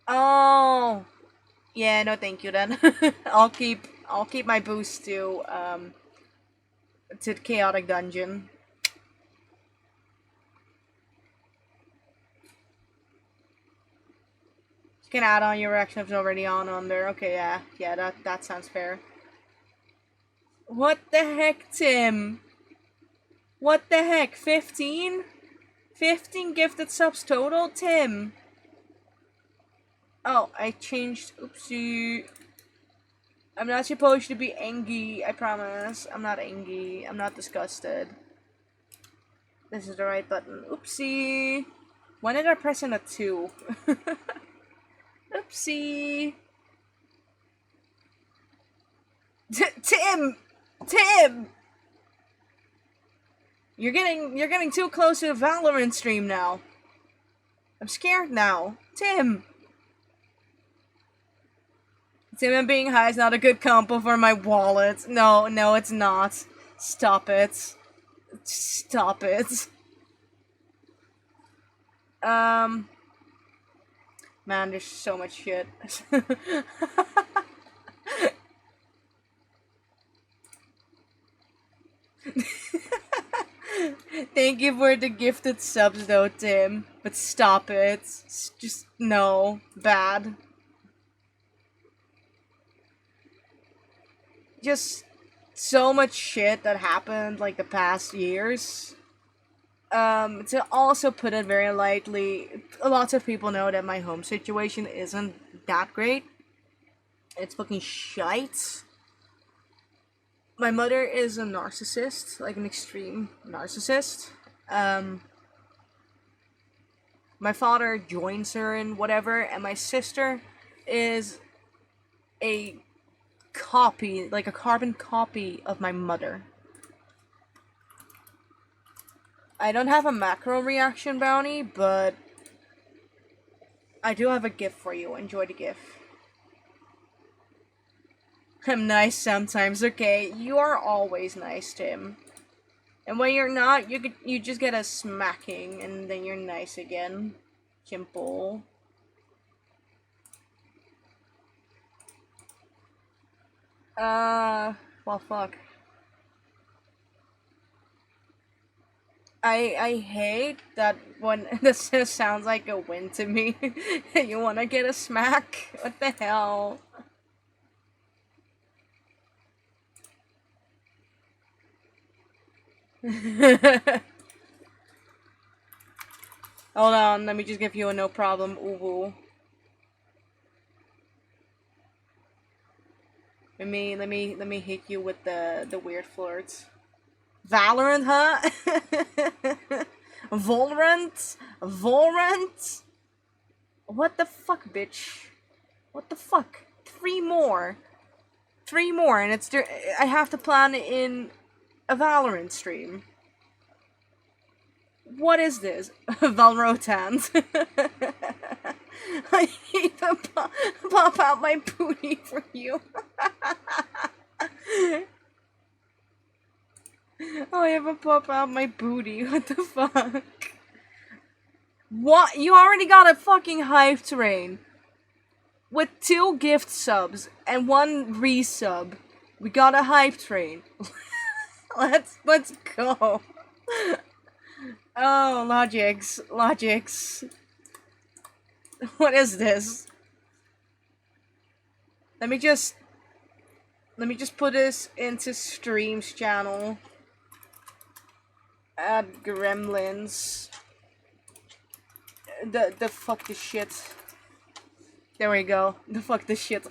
Oh, yeah, no, thank you then. I'll keep my boost to the chaotic dungeon. You can add on your reaction if it's already on there. Okay, yeah, that sounds fair. What the heck, Tim? What the heck? 15? 15 gifted subs total, Tim. Oh, I changed. Oopsie. I'm not supposed to be angry, I promise. I'm not angry. I'm not disgusted. This is the right button. Oopsie. When did I press in a 2? Oopsie. Tim! Tim! You're getting too close to a Valorant stream now. I'm scared now. Tim! Tim and being high is not a good combo for my wallet. No, it's not. Stop it. Stop it. Man, there's so much shit. Thank you for the gifted subs though, Tim. But stop it. Just, no. Bad. Just so much shit that happened like the past years. To also put it very lightly, lots of people know that my home situation isn't that great. It's fucking shite. My mother is a narcissist, like an extreme narcissist. My father joins her and whatever, and my sister is a copy, like a carbon copy of my mother. I don't have a macro reaction bounty, but I do have a gift for you. Enjoy the gift. I'm nice sometimes, okay? You are always nice, Tim. And when you're not, you just get a smacking, and then you're nice again. Simple. Well, fuck. I hate that when this just sounds like a win to me. You wanna get a smack? What the hell? Hold on, let me just give you a no problem uwu. Let me hit you with the weird flirts. Valorant, huh? Valorant? Valorant? What the fuck, bitch? What the fuck? 3 more. 3 more, and it's I have to plan in a Valorant stream. What is this? Valrotant. I need to pop out my booty for you. Oh, I have to pop out my booty. What the fuck? What? You already got a fucking Hive Train. With 2 gift subs and 1 resub. We got a Hype Train. Let's go. Oh, Logics. What is this? Let me just put this into Stream's channel. Add Gremlins. The fuck the shit. There we go. The fuck the shit.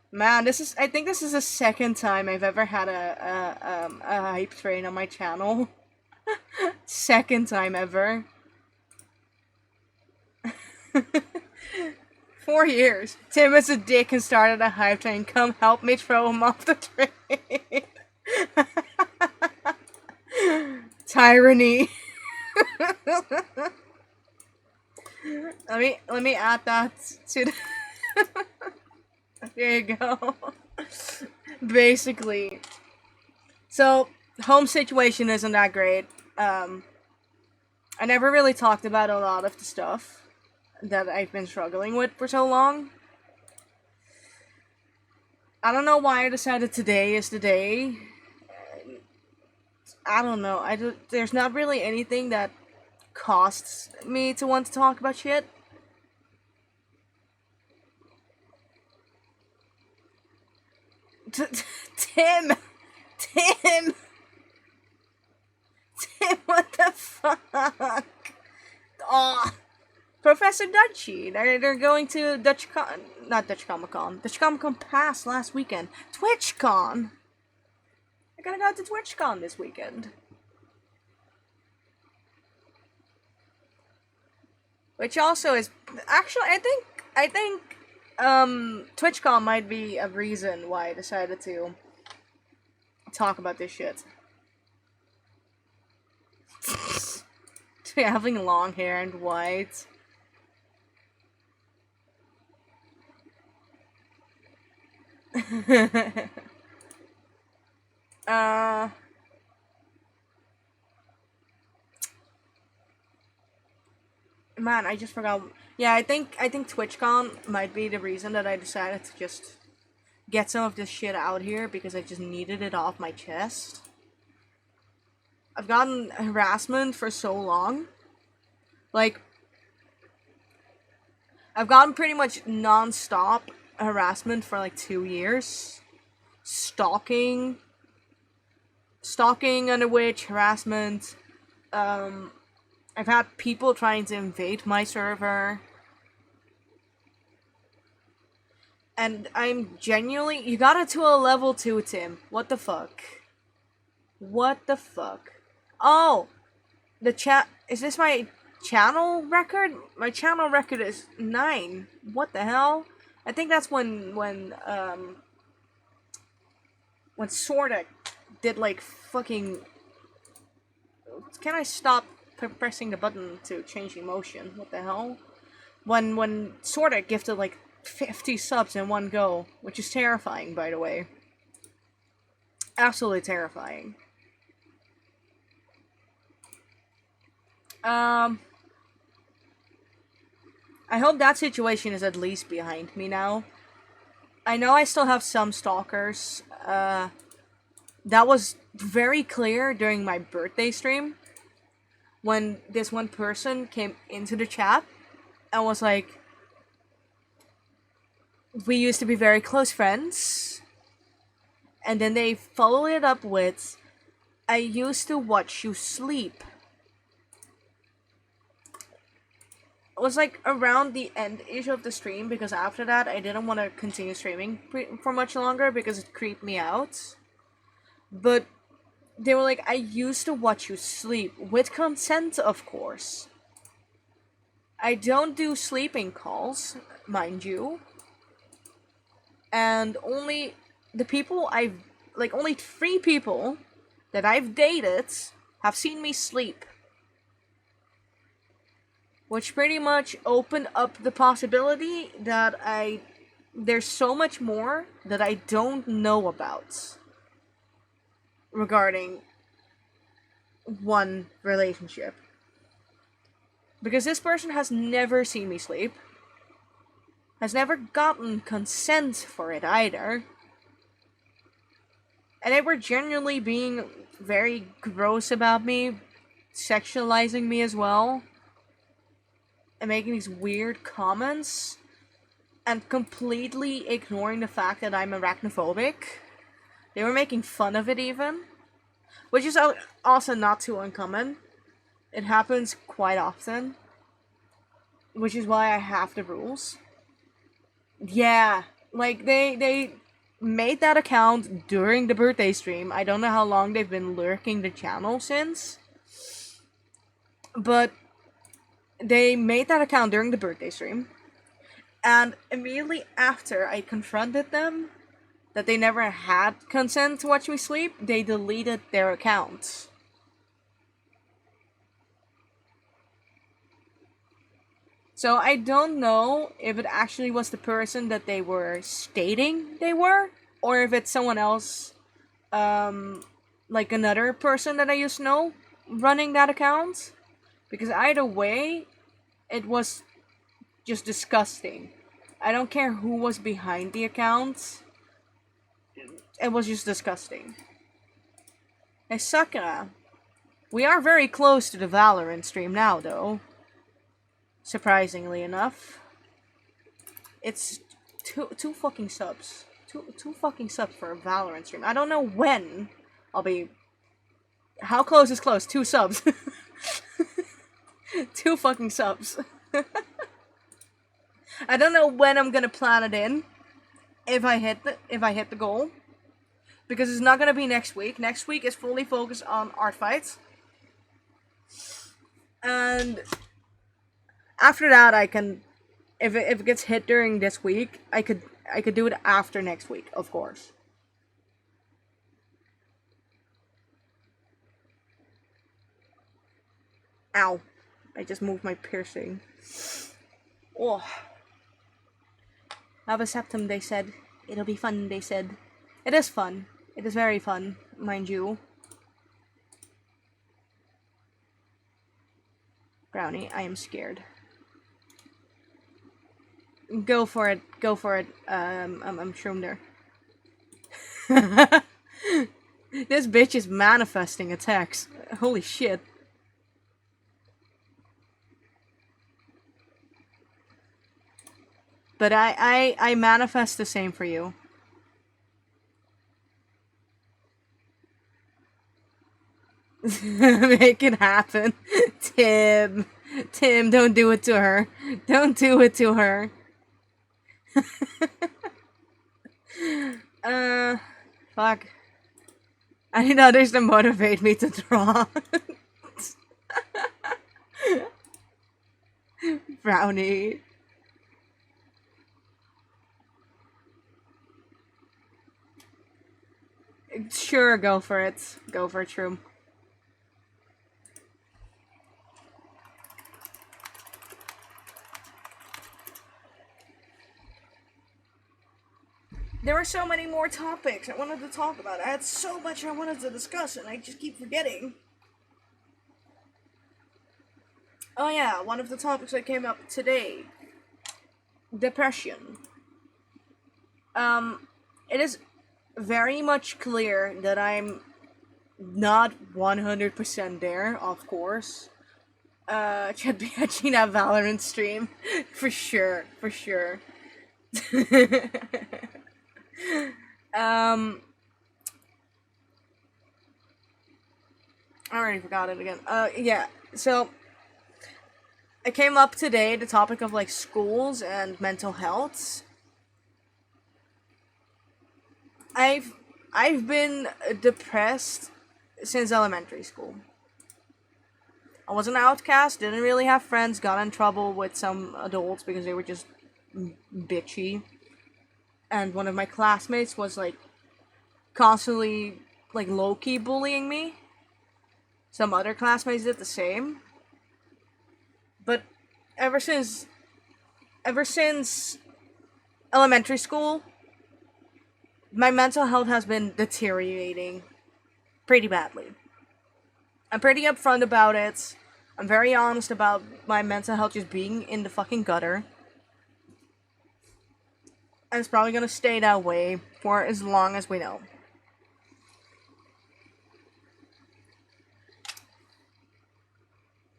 Man, I think this is the second time I've ever had a Hype Train on my channel. Second time ever. 4 years. Tim is a dick and started a Hype Train. Come help me throw him off the train. Tyranny. Let me add that to the There you go. Basically. So, home situation isn't that great. Um, I never really talked about a lot of the stuff that I've been struggling with for so long. I don't know why I decided today is the day. I don't know. There's not really anything that costs me to want to talk about shit. Tim! Tim! Tim, what the fuck? Aw. Professor Dutchy. They're going to not Dutch Comic Con. Dutch Comic Con passed last weekend. TwitchCon. They're gonna go to TwitchCon this weekend. Which also is actually I think TwitchCon might be a reason why I decided to talk about this shit. Having long hair and white. uh Man, I just forgot. Yeah, I think TwitchCon might be the reason that I decided to just get some of this shit out here because I just needed it off my chest. I've gotten harassment for so long. Like, I've gotten pretty much non-stop harassment for like 2 years. Stalking, underwitch, harassment. I've had people trying to invade my server. And I'm genuinely... You got it to a level 2, Tim. What the fuck? What the fuck? Oh! The chat... Is this my channel record? My channel record is 9. What the hell? I think that's when Sorta did like fucking... Can I stop pressing the button to change emotion? What the hell? When Sorta gifted like 50 subs in one go, which is terrifying, by the way. Absolutely terrifying. I hope that situation is at least behind me now. I know I still have some stalkers. That was very clear during my birthday stream. When this one person came into the chat and was like, we used to be very close friends. And then they followed it up with, I used to watch you sleep. It was like around the end-ish of the stream, because after that I didn't want to continue streaming for much longer because it creeped me out. But they were like, I used to watch you sleep, with consent, of course. I don't do sleeping calls, mind you. And only the people only 3 people that I've dated have seen me sleep. Which pretty much opened up the possibility that there's so much more that I don't know about regarding one relationship. Because this person has never seen me sleep, has never gotten consent for it either, and they were genuinely being very gross about me, sexualizing me as well, and making these weird comments, and completely ignoring the fact that I'm arachnophobic. They were making fun of it even, which is also not too uncommon. It happens quite often, which is why I have the rules. Yeah, like they made that account during the birthday stream. I don't know how long they've been lurking the channel since, but they made that account during the birthday stream, and immediately after I confronted them that they never had consent to watch me sleep, they deleted their account. So I don't know if it actually was the person that they were stating they were, or if it's someone else, like another person that I used to know running that account. Because either way, it was just disgusting. I don't care who was behind the account. It was just disgusting. Hey Sakura, we are very close to the Valorant stream now, though. Surprisingly enough, it's two fucking subs. Two fucking subs for a Valorant stream. I don't know when I'll be. How close is close? 2 subs. 2 fucking subs. I don't know when I'm gonna plan it in. If I hit the goal, because it's not gonna be next week. Next week is fully focused on art fights, and after that I can, if it gets hit during this week, I could do it after next week, of course. Ow! I just moved my piercing. Oh. Have a septum, they said. It'll be fun, they said. It is fun. It is very fun, mind you. Brownie, I am scared. Go for it. Go for it. I'm Shroomder. This bitch is manifesting attacks. Holy shit. But I manifest the same for you. Make it happen. Tim. Tim, don't do it to her. Don't do it to her. Fuck. I need others to motivate me to draw. Brownie. Sure, go for it. Go for it, Shroom. There were so many more topics I wanted to talk about. I had so much I wanted to discuss, and I just keep forgetting. Oh yeah, one of the topics that came up today. Depression. It is very much clear that I'm not 100% there, of course. Should be a Gina Valorant stream. For sure, for sure. I already forgot it again. Yeah, so I came up today the topic of like schools and mental health. I've been depressed since elementary school. I was an outcast, didn't really have friends, got in trouble with some adults because they were just bitchy. And one of my classmates was like constantly like low-key bullying me. Some other classmates did the same. But ever since elementary school, my mental health has been deteriorating pretty badly. I'm pretty upfront about it. I'm very honest about my mental health just being in the fucking gutter. And it's probably gonna stay that way for as long as we know.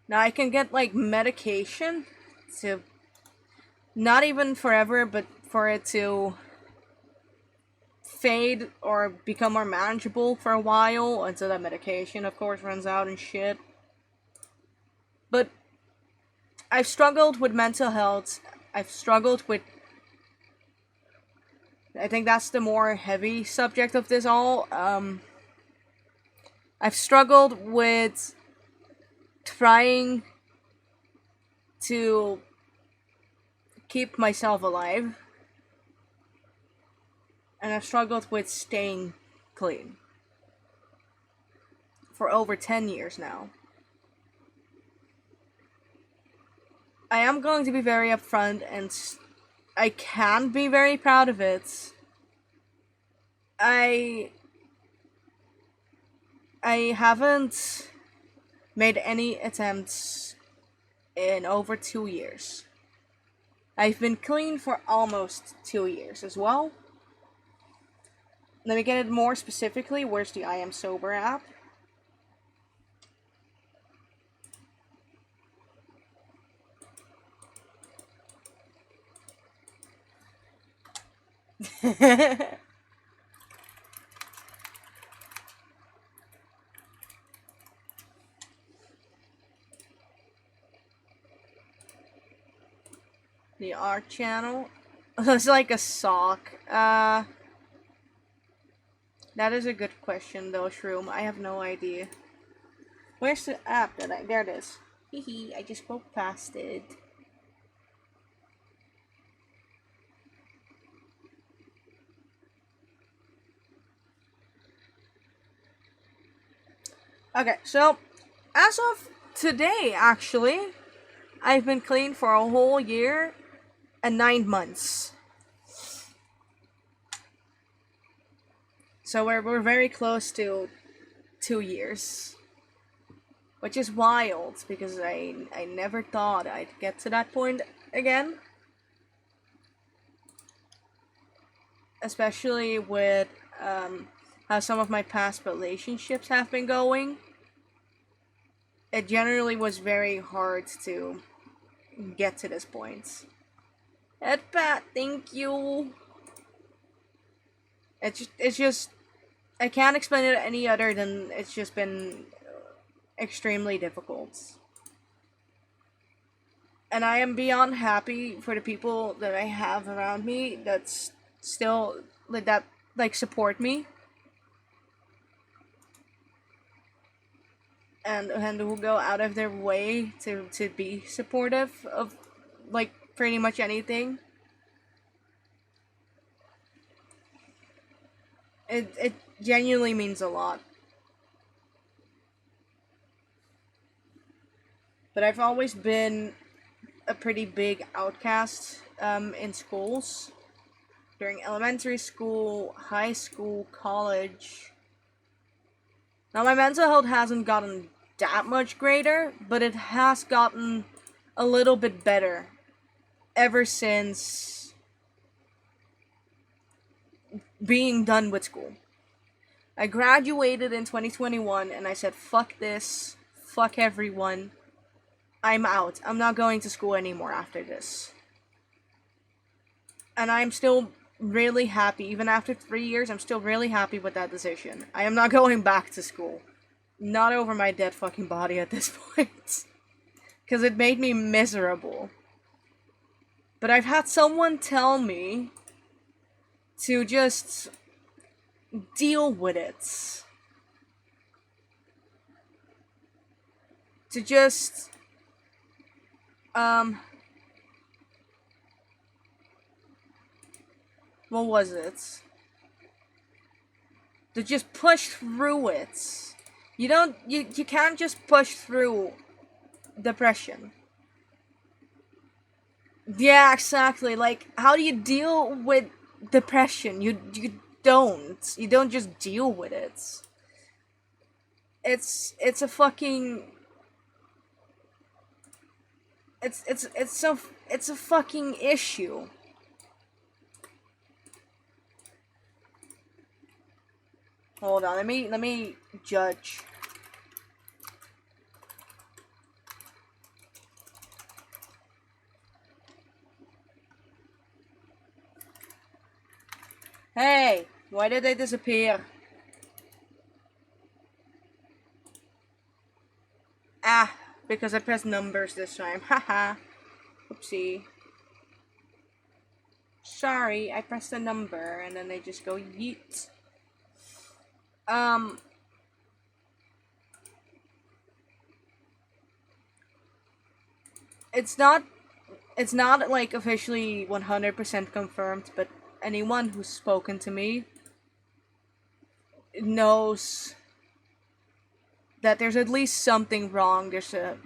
Now I can get like medication to not even forever, but for it to fade or become more manageable for a while until that medication, of course, runs out and shit. But I've struggled with mental health. I've struggled with. I think that's the more heavy subject of this all. I've struggled with trying to keep myself alive. And I've struggled with staying clean for over 10 years now. I am going to be very upfront, and I can be very proud of it. I I haven't made any attempts in over 2 years. I've been clean for almost 2 years as well. Let me get it more specifically. Where's the I Am Sober app? The art channel. It's like a sock. That is a good question though, Shroom. I have no idea. Where's the app that there it is. Hehe, I just spoke past it. Okay, so as of today, actually, I've been clean for a whole year and 9 months. So we're very close to 2 years, which is wild because I never thought I'd get to that point again. Especially with how some of my past relationships have been going. It generally was very hard to get to this point. Ed Pat, thank you. It's just I can't explain it any other than it's just been extremely difficult. And I am beyond happy for the people that I have around me that's still like support me and who go out of their way to be supportive of like pretty much anything. It genuinely means a lot. But I've always been a pretty big outcast in schools. During elementary school, high school, college. Now, my mental health hasn't gotten that much greater, but it has gotten a little bit better ever since being done with school. I graduated in 2021 and I said, fuck this, fuck everyone. I'm out. I'm not going to school anymore after this. And I'm still really happy. Even after 3 years, I'm still really happy with that decision. I am not going back to school. Not over my dead fucking body at this point. Because it made me miserable. But I've had someone tell me to just deal with it. To just what was it? To just push through it. You can't just push through depression. Yeah, exactly. Like, how do you deal with depression? You don't. You don't just deal with it. It's a fucking it's a fucking issue. Hold on, let me judge. Hey, why did they disappear? Ah, because I pressed numbers this time. Haha. Oopsie. Sorry, I pressed a number and then they just go yeet. Um it's not like officially 100% confirmed, but anyone who's spoken to me knows that there's at least something wrong. There's a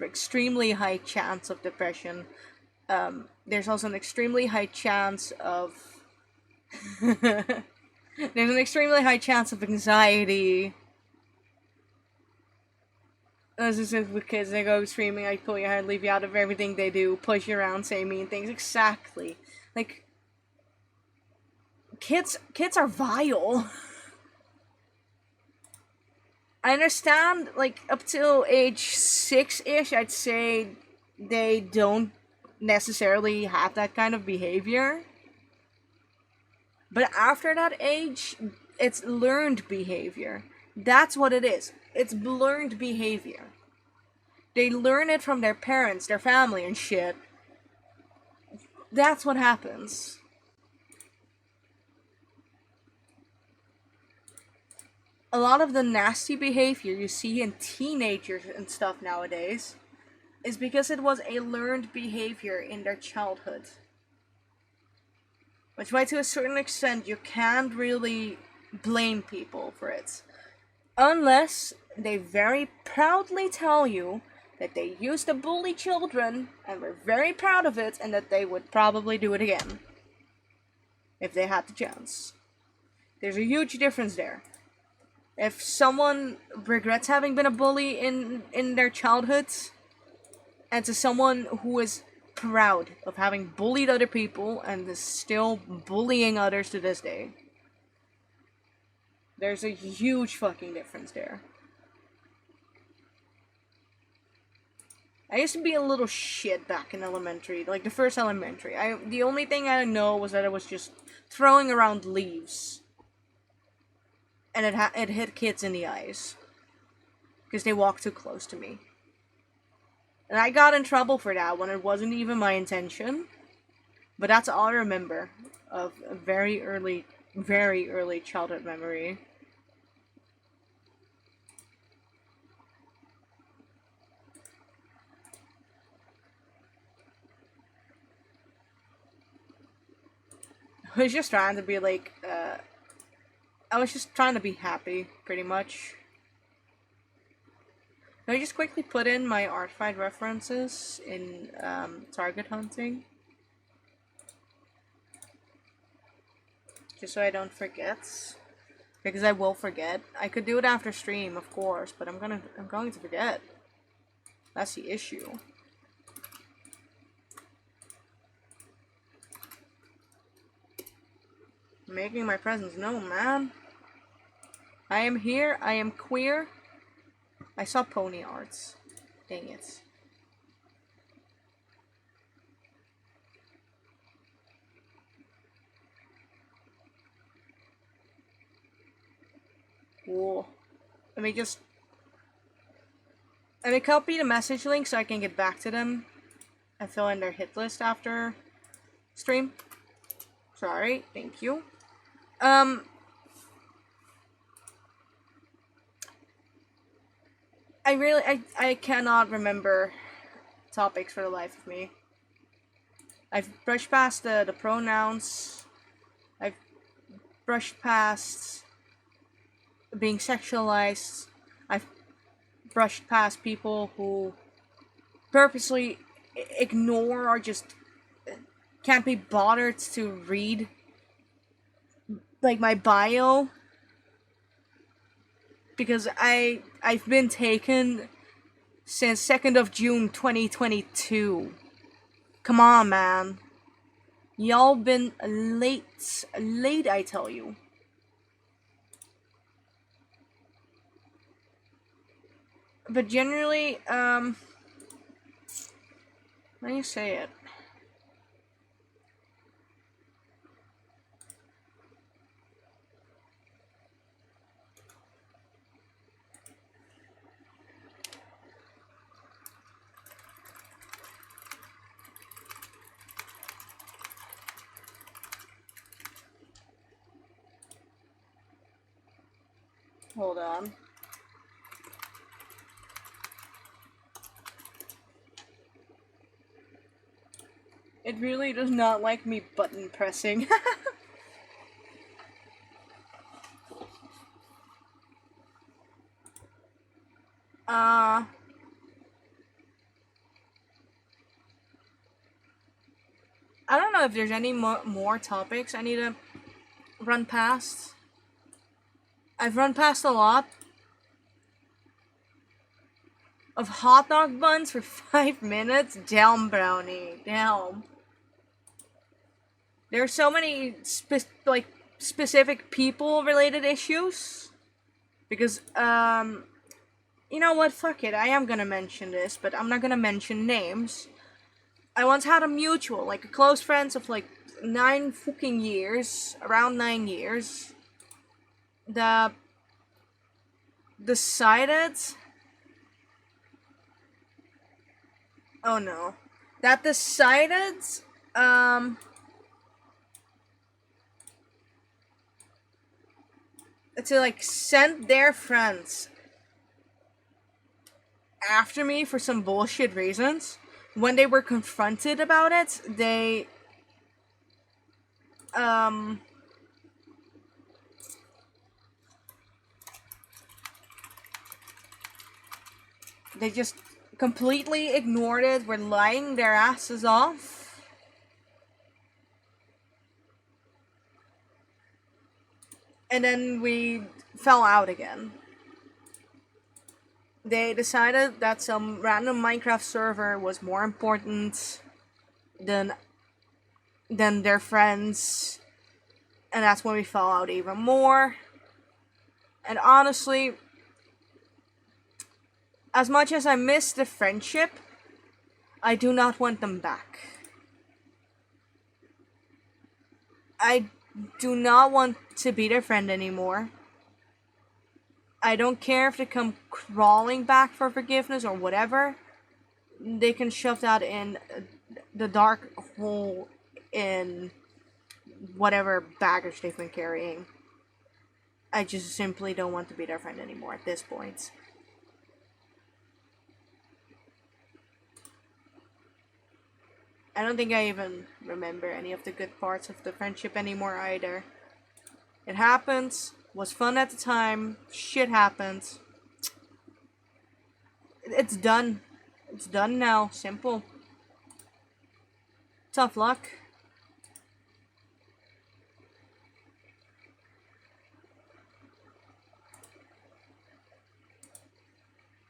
extremely high chance of depression. There's also an extremely high chance of there's an extremely high chance of anxiety. As I said with kids, they go screaming, I pull your hair, leave you out of everything they do, push you around, say mean things. Exactly. Like, kids are vile. I understand, like, up till age 6-ish, I'd say they don't necessarily have that kind of behavior. But after that age, it's learned behavior. That's what it is. It's learned behavior. They learn it from their parents, their family, and shit. That's what happens. A lot of the nasty behavior you see in teenagers and stuff nowadays is because it was a learned behavior in their childhood. Which, why, to a certain extent, you can't really blame people for it. Unless they very proudly tell you that they used to bully children and were very proud of it and that they would probably do it again. If they had the chance. There's a huge difference there. If someone regrets having been a bully in their childhoods, and to someone who is proud of having bullied other people and is still bullying others to this day, there's a huge fucking difference there. I used to be a little shit back in elementary, like the first elementary. The only thing I know was that I was just throwing around leaves, and it hit kids in the eyes because they walked too close to me. And I got in trouble for that when it wasn't even my intention. But that's all I remember of a very early childhood memory. I was just trying to be like, I was just trying to be happy, pretty much. Let me just quickly put in my Artfight references in target hunting. Just so I don't forget. Because I will forget. I could do it after stream, of course, but I'm going to forget. That's the issue. Making my presence known, man. I am here, I am queer. I saw pony arts. Dang it. Whoa. Let me copy the message link so I can get back to them and fill in their hit list after stream. Sorry, thank you. I cannot remember topics for the life of me. I've brushed past the pronouns. I've brushed past being sexualized. I've brushed past people who purposely ignore or just can't be bothered to read like my bio because I've been taken since 2nd of June 2022. Come on, man. Y'all been late, I tell you. But generally, how do you say it? Hold on. It really does not like me button pressing. I don't know if there's any more topics I need to run past. I've run past a lot of hot dog buns for 5 minutes. Damn, Brownie. Damn. There are so many specific people related issues. Because, you know what? Fuck it. I am gonna mention this, but I'm not gonna mention names. I once had a mutual, like a close friends of like 9 fucking years, around 9 years, that decided. Oh no. That decided, um, to like send their friends after me for some bullshit reasons. When they were confronted about it, um they just completely ignored it, were lying their asses off. And then we fell out again. They decided that some random Minecraft server was more important than their friends, and that's when we fell out even more. And honestly, as much as I miss the friendship, I do not want them back. I do not want to be their friend anymore. I don't care if they come crawling back for forgiveness or whatever. They can shove that in the dark hole in whatever baggage they've been carrying. I just simply don't want to be their friend anymore at this point. I don't think I even remember any of the good parts of the friendship anymore either. It happens, was fun at the time, shit happens. It's done. It's done now, simple. Tough luck.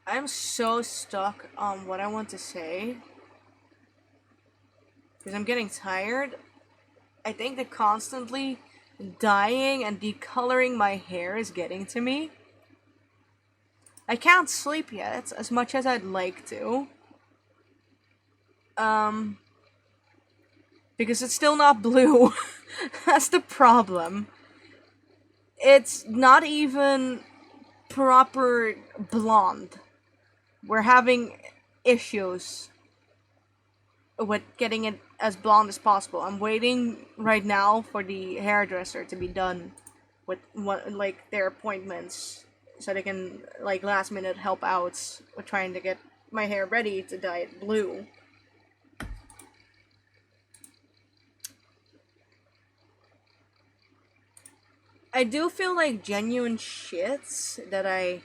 I'm so stuck on what I want to say. Because I'm getting tired. I think that constantly dyeing and decoloring my hair is getting to me. I can't sleep yet, as much as I'd like to. Because it's still not blue. That's the problem. It's not even proper blonde. We're having issues with getting it as blonde as possible. I'm waiting right now for the hairdresser to be done with like their appointments, so they can like last minute help out with trying to get my hair ready to dye it blue. I do feel like genuine shits that I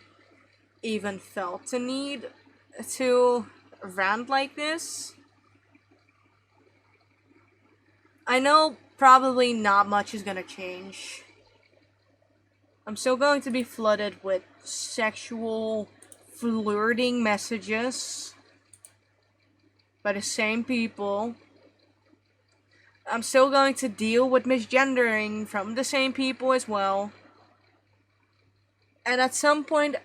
even felt the need to rant like this. I know probably not much is gonna change. I'm still going to be flooded with sexual flirting messages by the same people. I'm still going to deal with misgendering from the same people as well. And at some point,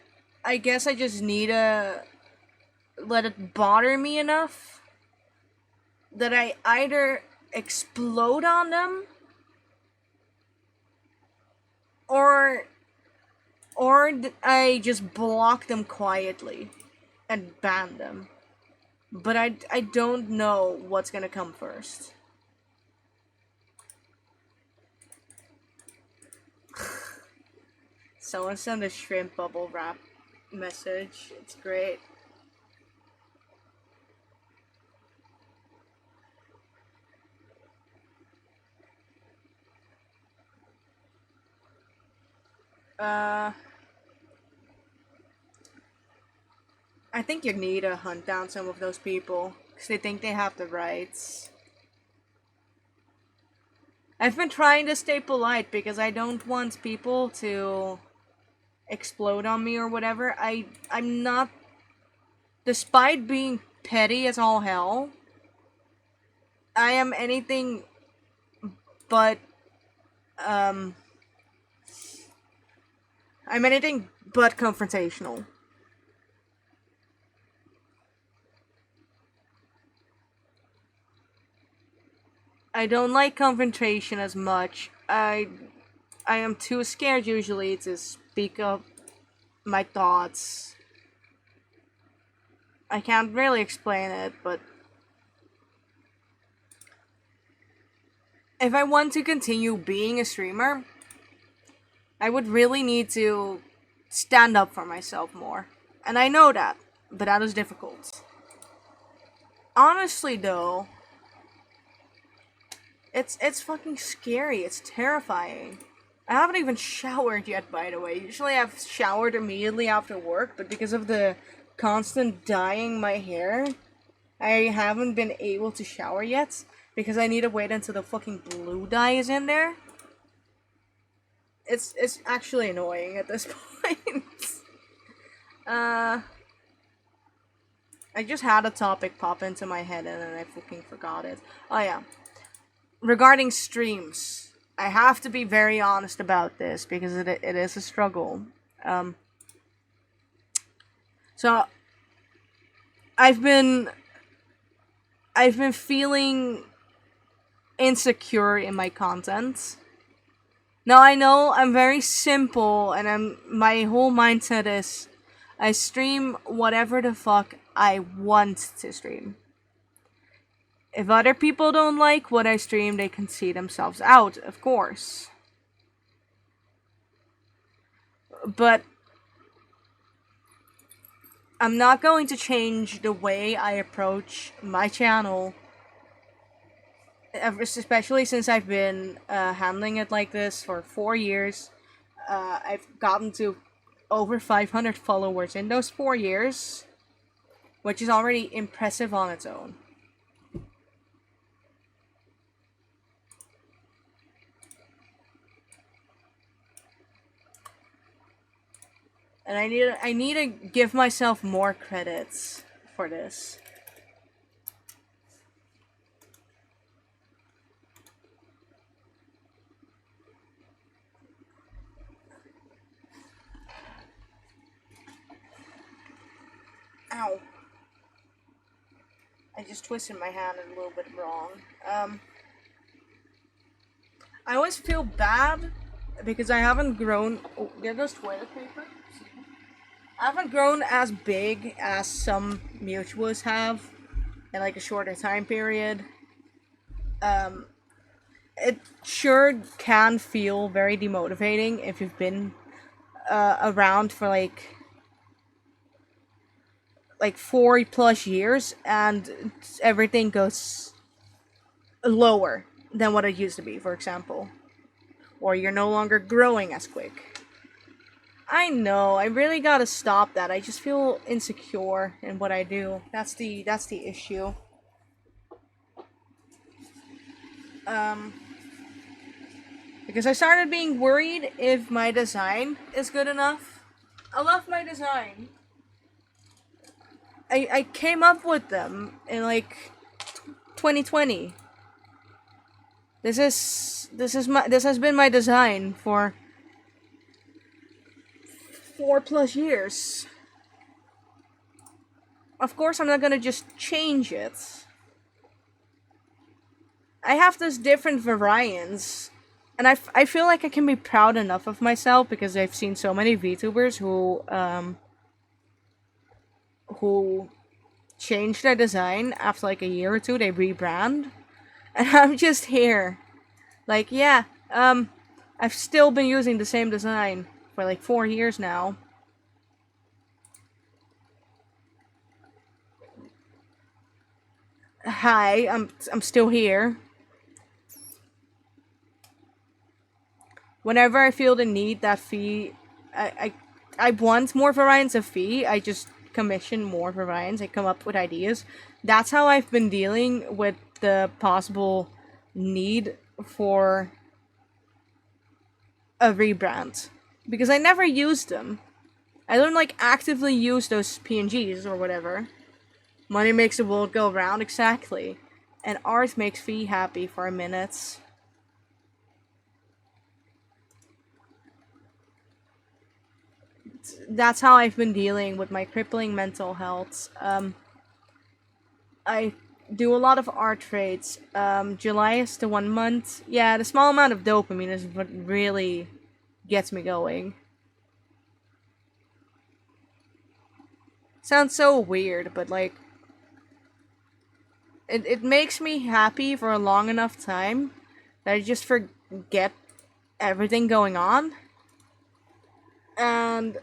I guess I just need to let it bother me enough that I either explode on them or I just block them quietly and ban them. But I don't know what's gonna come first. Someone sent a shrimp bubble wrap message. It's great. I think you need to hunt down some of those people because they think they have the rights. I've been trying to stay polite because I don't want people to explode on me or whatever. I'm not, despite being petty as all hell, I am anything but um I'm anything but confrontational. I don't like confrontation as much. I am too scared usually to speak up my thoughts. I can't really explain it, but if I want to continue being a streamer, I would really need to stand up for myself more. And I know that, but that is difficult. Honestly though, it's fucking scary. It's terrifying. I haven't even showered yet, by the way. Usually I've showered immediately after work, but because of the constant dyeing my hair, I haven't been able to shower yet because I need to wait until the fucking blue dye is in there. It's actually annoying at this point. uh I just had a topic pop into my head and then I fucking forgot it. Oh yeah. Regarding streams, I have to be very honest about this because it is a struggle. Um so I've been I've been feeling insecure in my content. Now I know I'm very simple and my whole mindset is I stream whatever the fuck I want to stream. If other people don't like what I stream, they can see themselves out, of course. But I'm not going to change the way I approach my channel, especially since I've been handling it like this for 4 years. I've gotten to over 500 followers in those 4 years, which is already impressive on its own. And I need to give myself more credits for this. Ow. I just twisted my hand a little bit wrong. I always feel bad because I haven't grown. Oh, there goes toilet paper. I haven't grown as big as some mutuals have in like a shorter time period. It sure can feel very demotivating if you've been around for like 4+ years and everything goes lower than what it used to be, for example, or you're no longer growing as quick. I know, I really gotta stop that. I just feel insecure in what I do. That's the issue. Um because I started being worried if my design is good enough. I love my design. I came up with them in like 2020. This has been my design for 4+ years. Of course, I'm not gonna just change it. I have those different variants, and I feel like I can be proud enough of myself because I've seen so many VTubers who change their design after like a year or two. They rebrand, and I'm just here, like yeah, I've still been using the same design for like 4 years now. Hi, I'm still here. Whenever I feel the need that fee, I want more variants of fee. I just commission more variants. I come up with ideas. That's how I've been dealing with the possible need for a rebrand because I never used them. I don't like actively use those PNGs or whatever. Money makes the world go round, exactly. And art makes Fee happy for a minute. That's how I've been dealing with my crippling mental health. I do a lot of art trades. July is the 1 month. Yeah, the small amount of dopamine is what really gets me going. Sounds so weird, but like it makes me happy for a long enough time that I just forget everything going on. And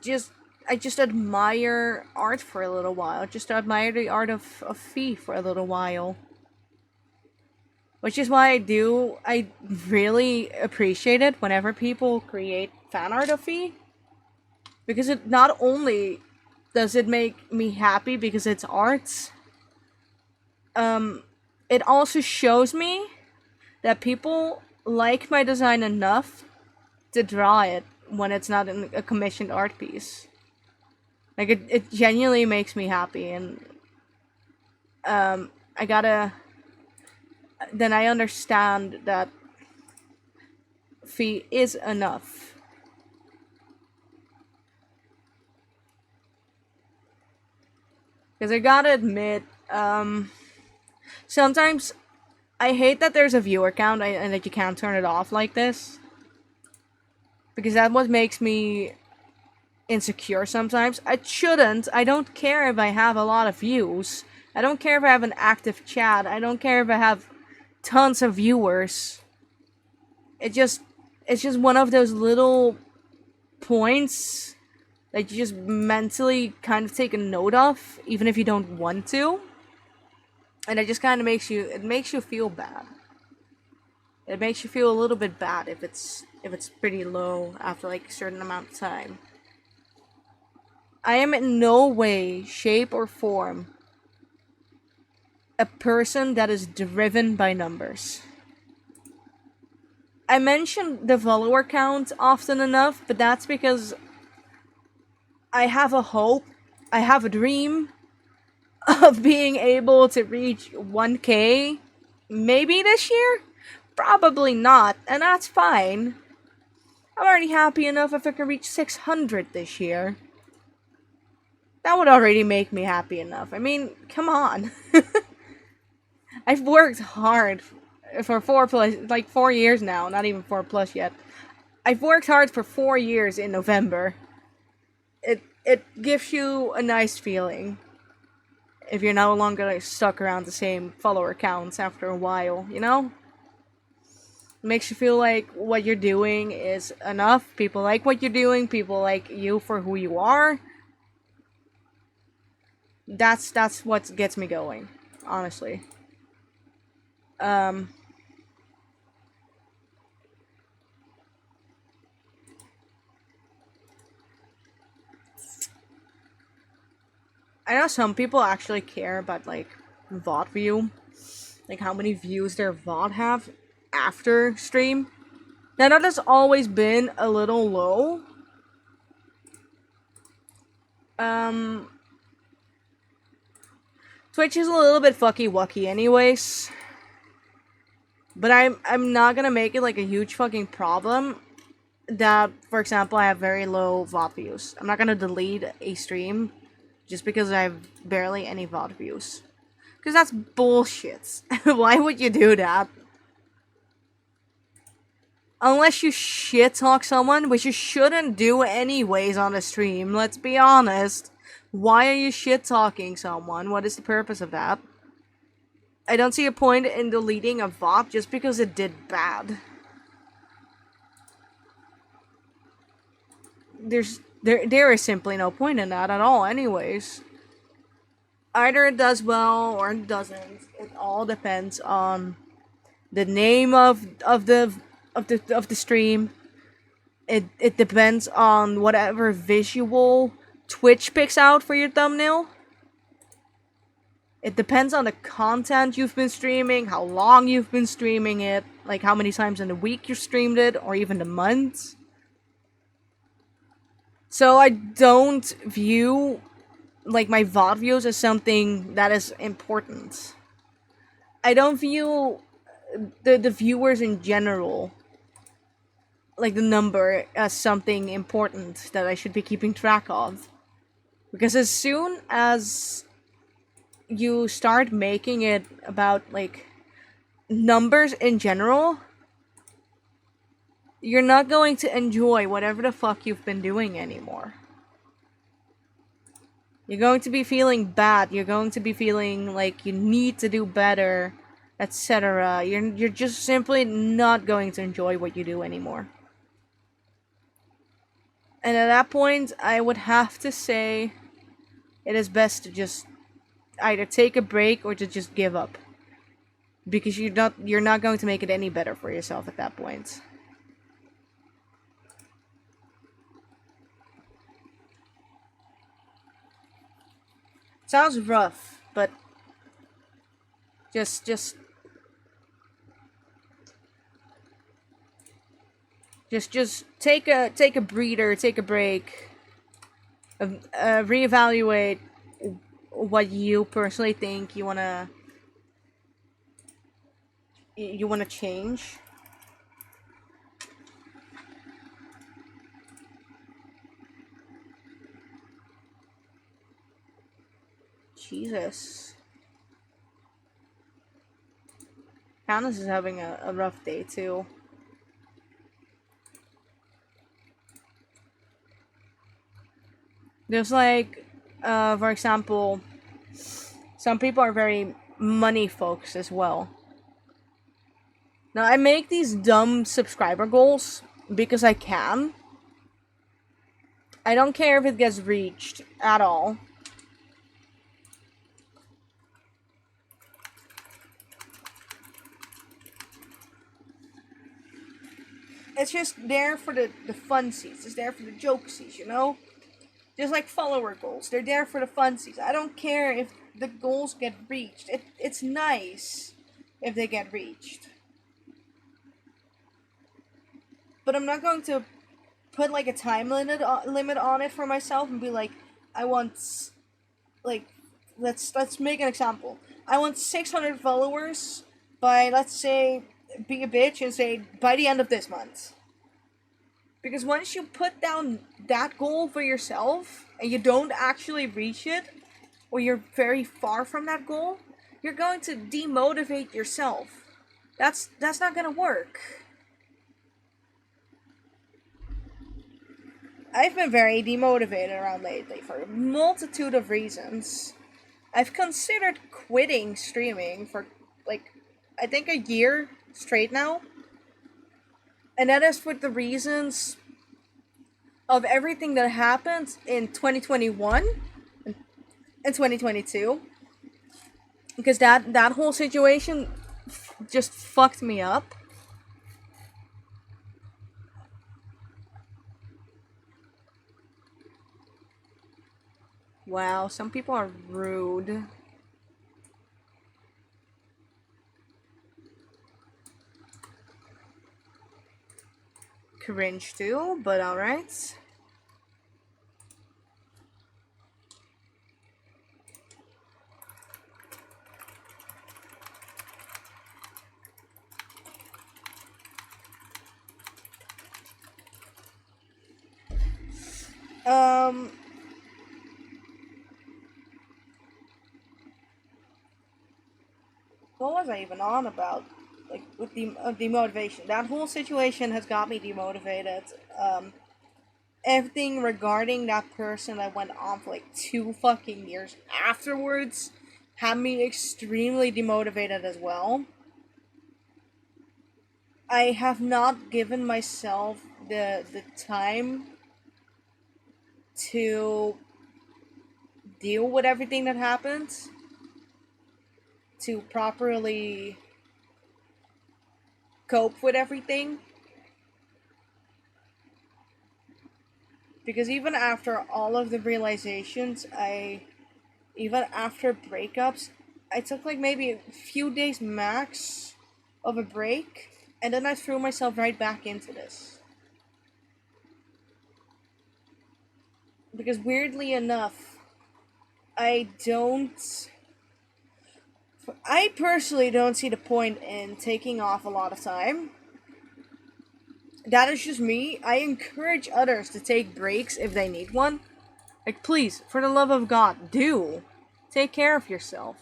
just I just admire art for a little while. Just admire the art of Fee for a little while. Which is why I really appreciate it whenever people create fan art of Fee. Because it not only does it make me happy because it's art, it also shows me that people like my design enough to draw it when it's not a commissioned art piece. Like it genuinely makes me happy, and I gotta then I understand that Fee is enough. Because I gotta admit, sometimes I hate that there's a viewer count and that you can't turn it off like this. Because that what makes me insecure sometimes. I shouldn't. I don't care if I have a lot of views. I don't care if I have an active chat. I don't care if I have tons of viewers. It's just one of those little points that you just mentally kind of take a note of, even if you don't want to. And it just kind of makes you feel bad. It makes you feel a little bit bad if it's pretty low after like a certain amount of time. I am in no way, shape, or form a person that is driven by numbers. I mention the follower count often enough, but that's because I have a hope, I have a dream of being able to reach 1K maybe this year? Probably not, and that's fine. I'm already happy enough if I can reach 600 this year. That would already make me happy enough. I mean, come on. I've worked hard for 4 years now, not even 4+ yet. I've worked hard for 4 years in November. It gives you a nice feeling if you're no longer like stuck around the same follower counts after a while, you know? It makes you feel like what you're doing is enough. People like what you're doing, people like you for who you are. That's what gets me going, honestly. Um I know some people actually care about like VOD view, like how many views their VOD have after stream. Now that has always been a little low. Um, Twitch is a little bit fucky wucky, anyways. But I'm not gonna make it like a huge fucking problem. That, for example, I have very low VOD views. I'm not gonna delete a stream just because I have barely any VOD views. Because that's bullshit. Why would you do that? Unless you shit talk someone, which you shouldn't do anyways on a stream, let's be honest. Why are you shit talking someone? What is the purpose of that? I don't see a point in deleting a VOD just because it did bad. There is simply no point in that at all, anyways. Either it does well or it doesn't. It all depends on the name of the stream. It depends on whatever visual Twitch picks out for your thumbnail. It depends on the content you've been streaming, how long you've been streaming it, like how many times in a week you streamed it, or even the months. So I don't view like my VOD views as something that is important. I don't view the viewers in general, like the number, as something important that I should be keeping track of. Because as soon as you start making it about like numbers in general, you're not going to enjoy whatever the fuck you've been doing anymore. You're going to be feeling bad. You're going to be feeling like you need to do better, etc. You're just simply not going to enjoy what you do anymore. And at that point, I would have to say it is best to just either take a break or to just give up. Because you're not going to make it any better for yourself at that point. Sounds rough, but just take a breather, take a break, reevaluate what you personally think you wanna change. Jesus. Candace is having a rough day too. There's like, for example, some people are very money folks as well. Now, I make these dumb subscriber goals because I can. I don't care if it gets reached at all. It's just there for the funsies. It's there for the jokesies, you know? Just like follower goals. They're there for the funsies. I don't care if the goals get reached. It's nice if they get reached. But I'm not going to put like a time limit on it for myself and be like, I want, like, let's make an example. I want 600 followers by, let's say, be a bitch and say by the end of this month. Because once you put down that goal for yourself and you don't actually reach it, or you're very far from that goal, you're going to demotivate yourself. That's not gonna work. I've been very demotivated around lately for a multitude of reasons. I've considered quitting streaming for like I think a year straight now. And that is for the reasons of everything that happened in 2021 and 2022. Because that whole situation just fucked me up. Wow, some people are rude. Cringe too, but alright. Um, what was I even on about? Like with the demotivation. That whole situation has got me demotivated. Everything regarding that person that went on for like 2 fucking years afterwards had me extremely demotivated as well. I have not given myself the time to deal with everything that happened, to properly cope with everything. Because even after all of the realizations, even after breakups, I took like maybe a few days max of a break, and then I threw myself right back into this. Because weirdly enough, I don't. I personally don't see the point in taking off a lot of time. That is just me. I encourage others to take breaks if they need one. Like, please, for the love of God, do. Take care of yourself.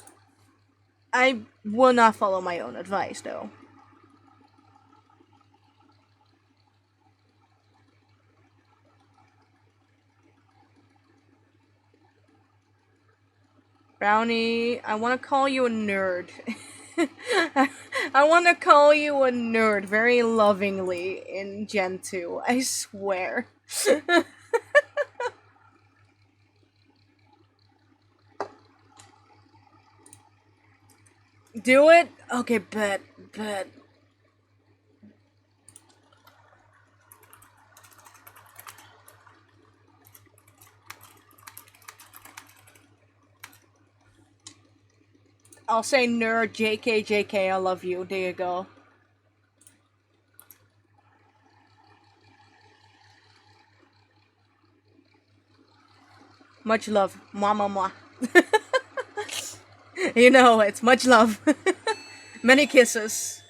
I will not follow my own advice, though. Brownie, I want to call you a nerd. I want to call you a nerd very lovingly in Gen 2. I swear. Do it? Okay, bet. I'll say nerd, JK, I love you. There you go. Much love. Mwah, mwah, mwah. You know, it's much love. Many kisses.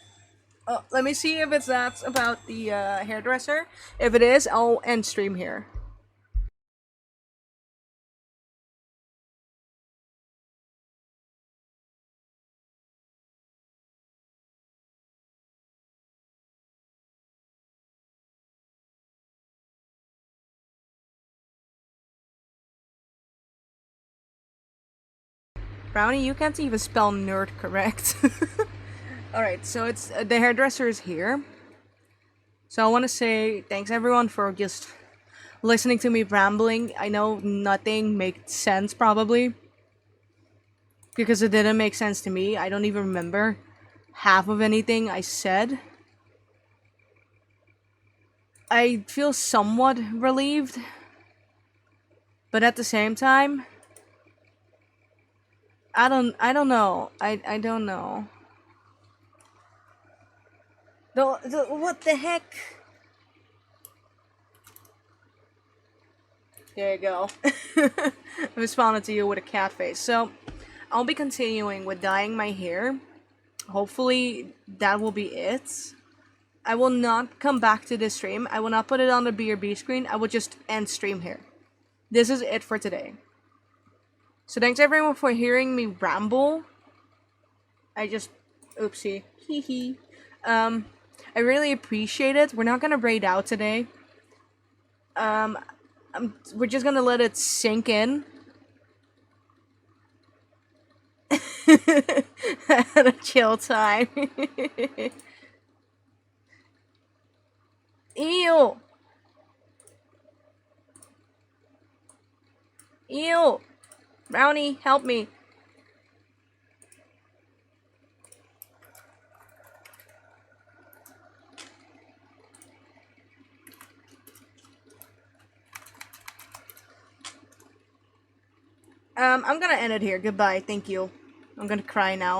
Oh, let me see if it's that's about the hairdresser. If it is, I'll end stream here. Brownie, you can't even spell nerd correct. Alright, so it's the hairdresser is here. So I want to say thanks everyone for just listening to me rambling. I know nothing makes sense probably because it didn't make sense to me. I don't even remember half of anything I said. I feel somewhat relieved, but at the same time, I don't know. I don't know. The what the heck? There you go. I responded to you with a cat face. So, I'll be continuing with dyeing my hair. Hopefully, that will be it. I will not come back to this stream. I will not put it on the BRB screen. I will just end stream here. This is it for today. So, thanks everyone for hearing me ramble. I just. Oopsie. Hee hee. I really appreciate it. We're not gonna braid out today. Um, we're just gonna let it sink in. At a chill time. Ew! Ew! Brownie, help me. I'm gonna end it here. Goodbye. Thank you. I'm gonna cry now.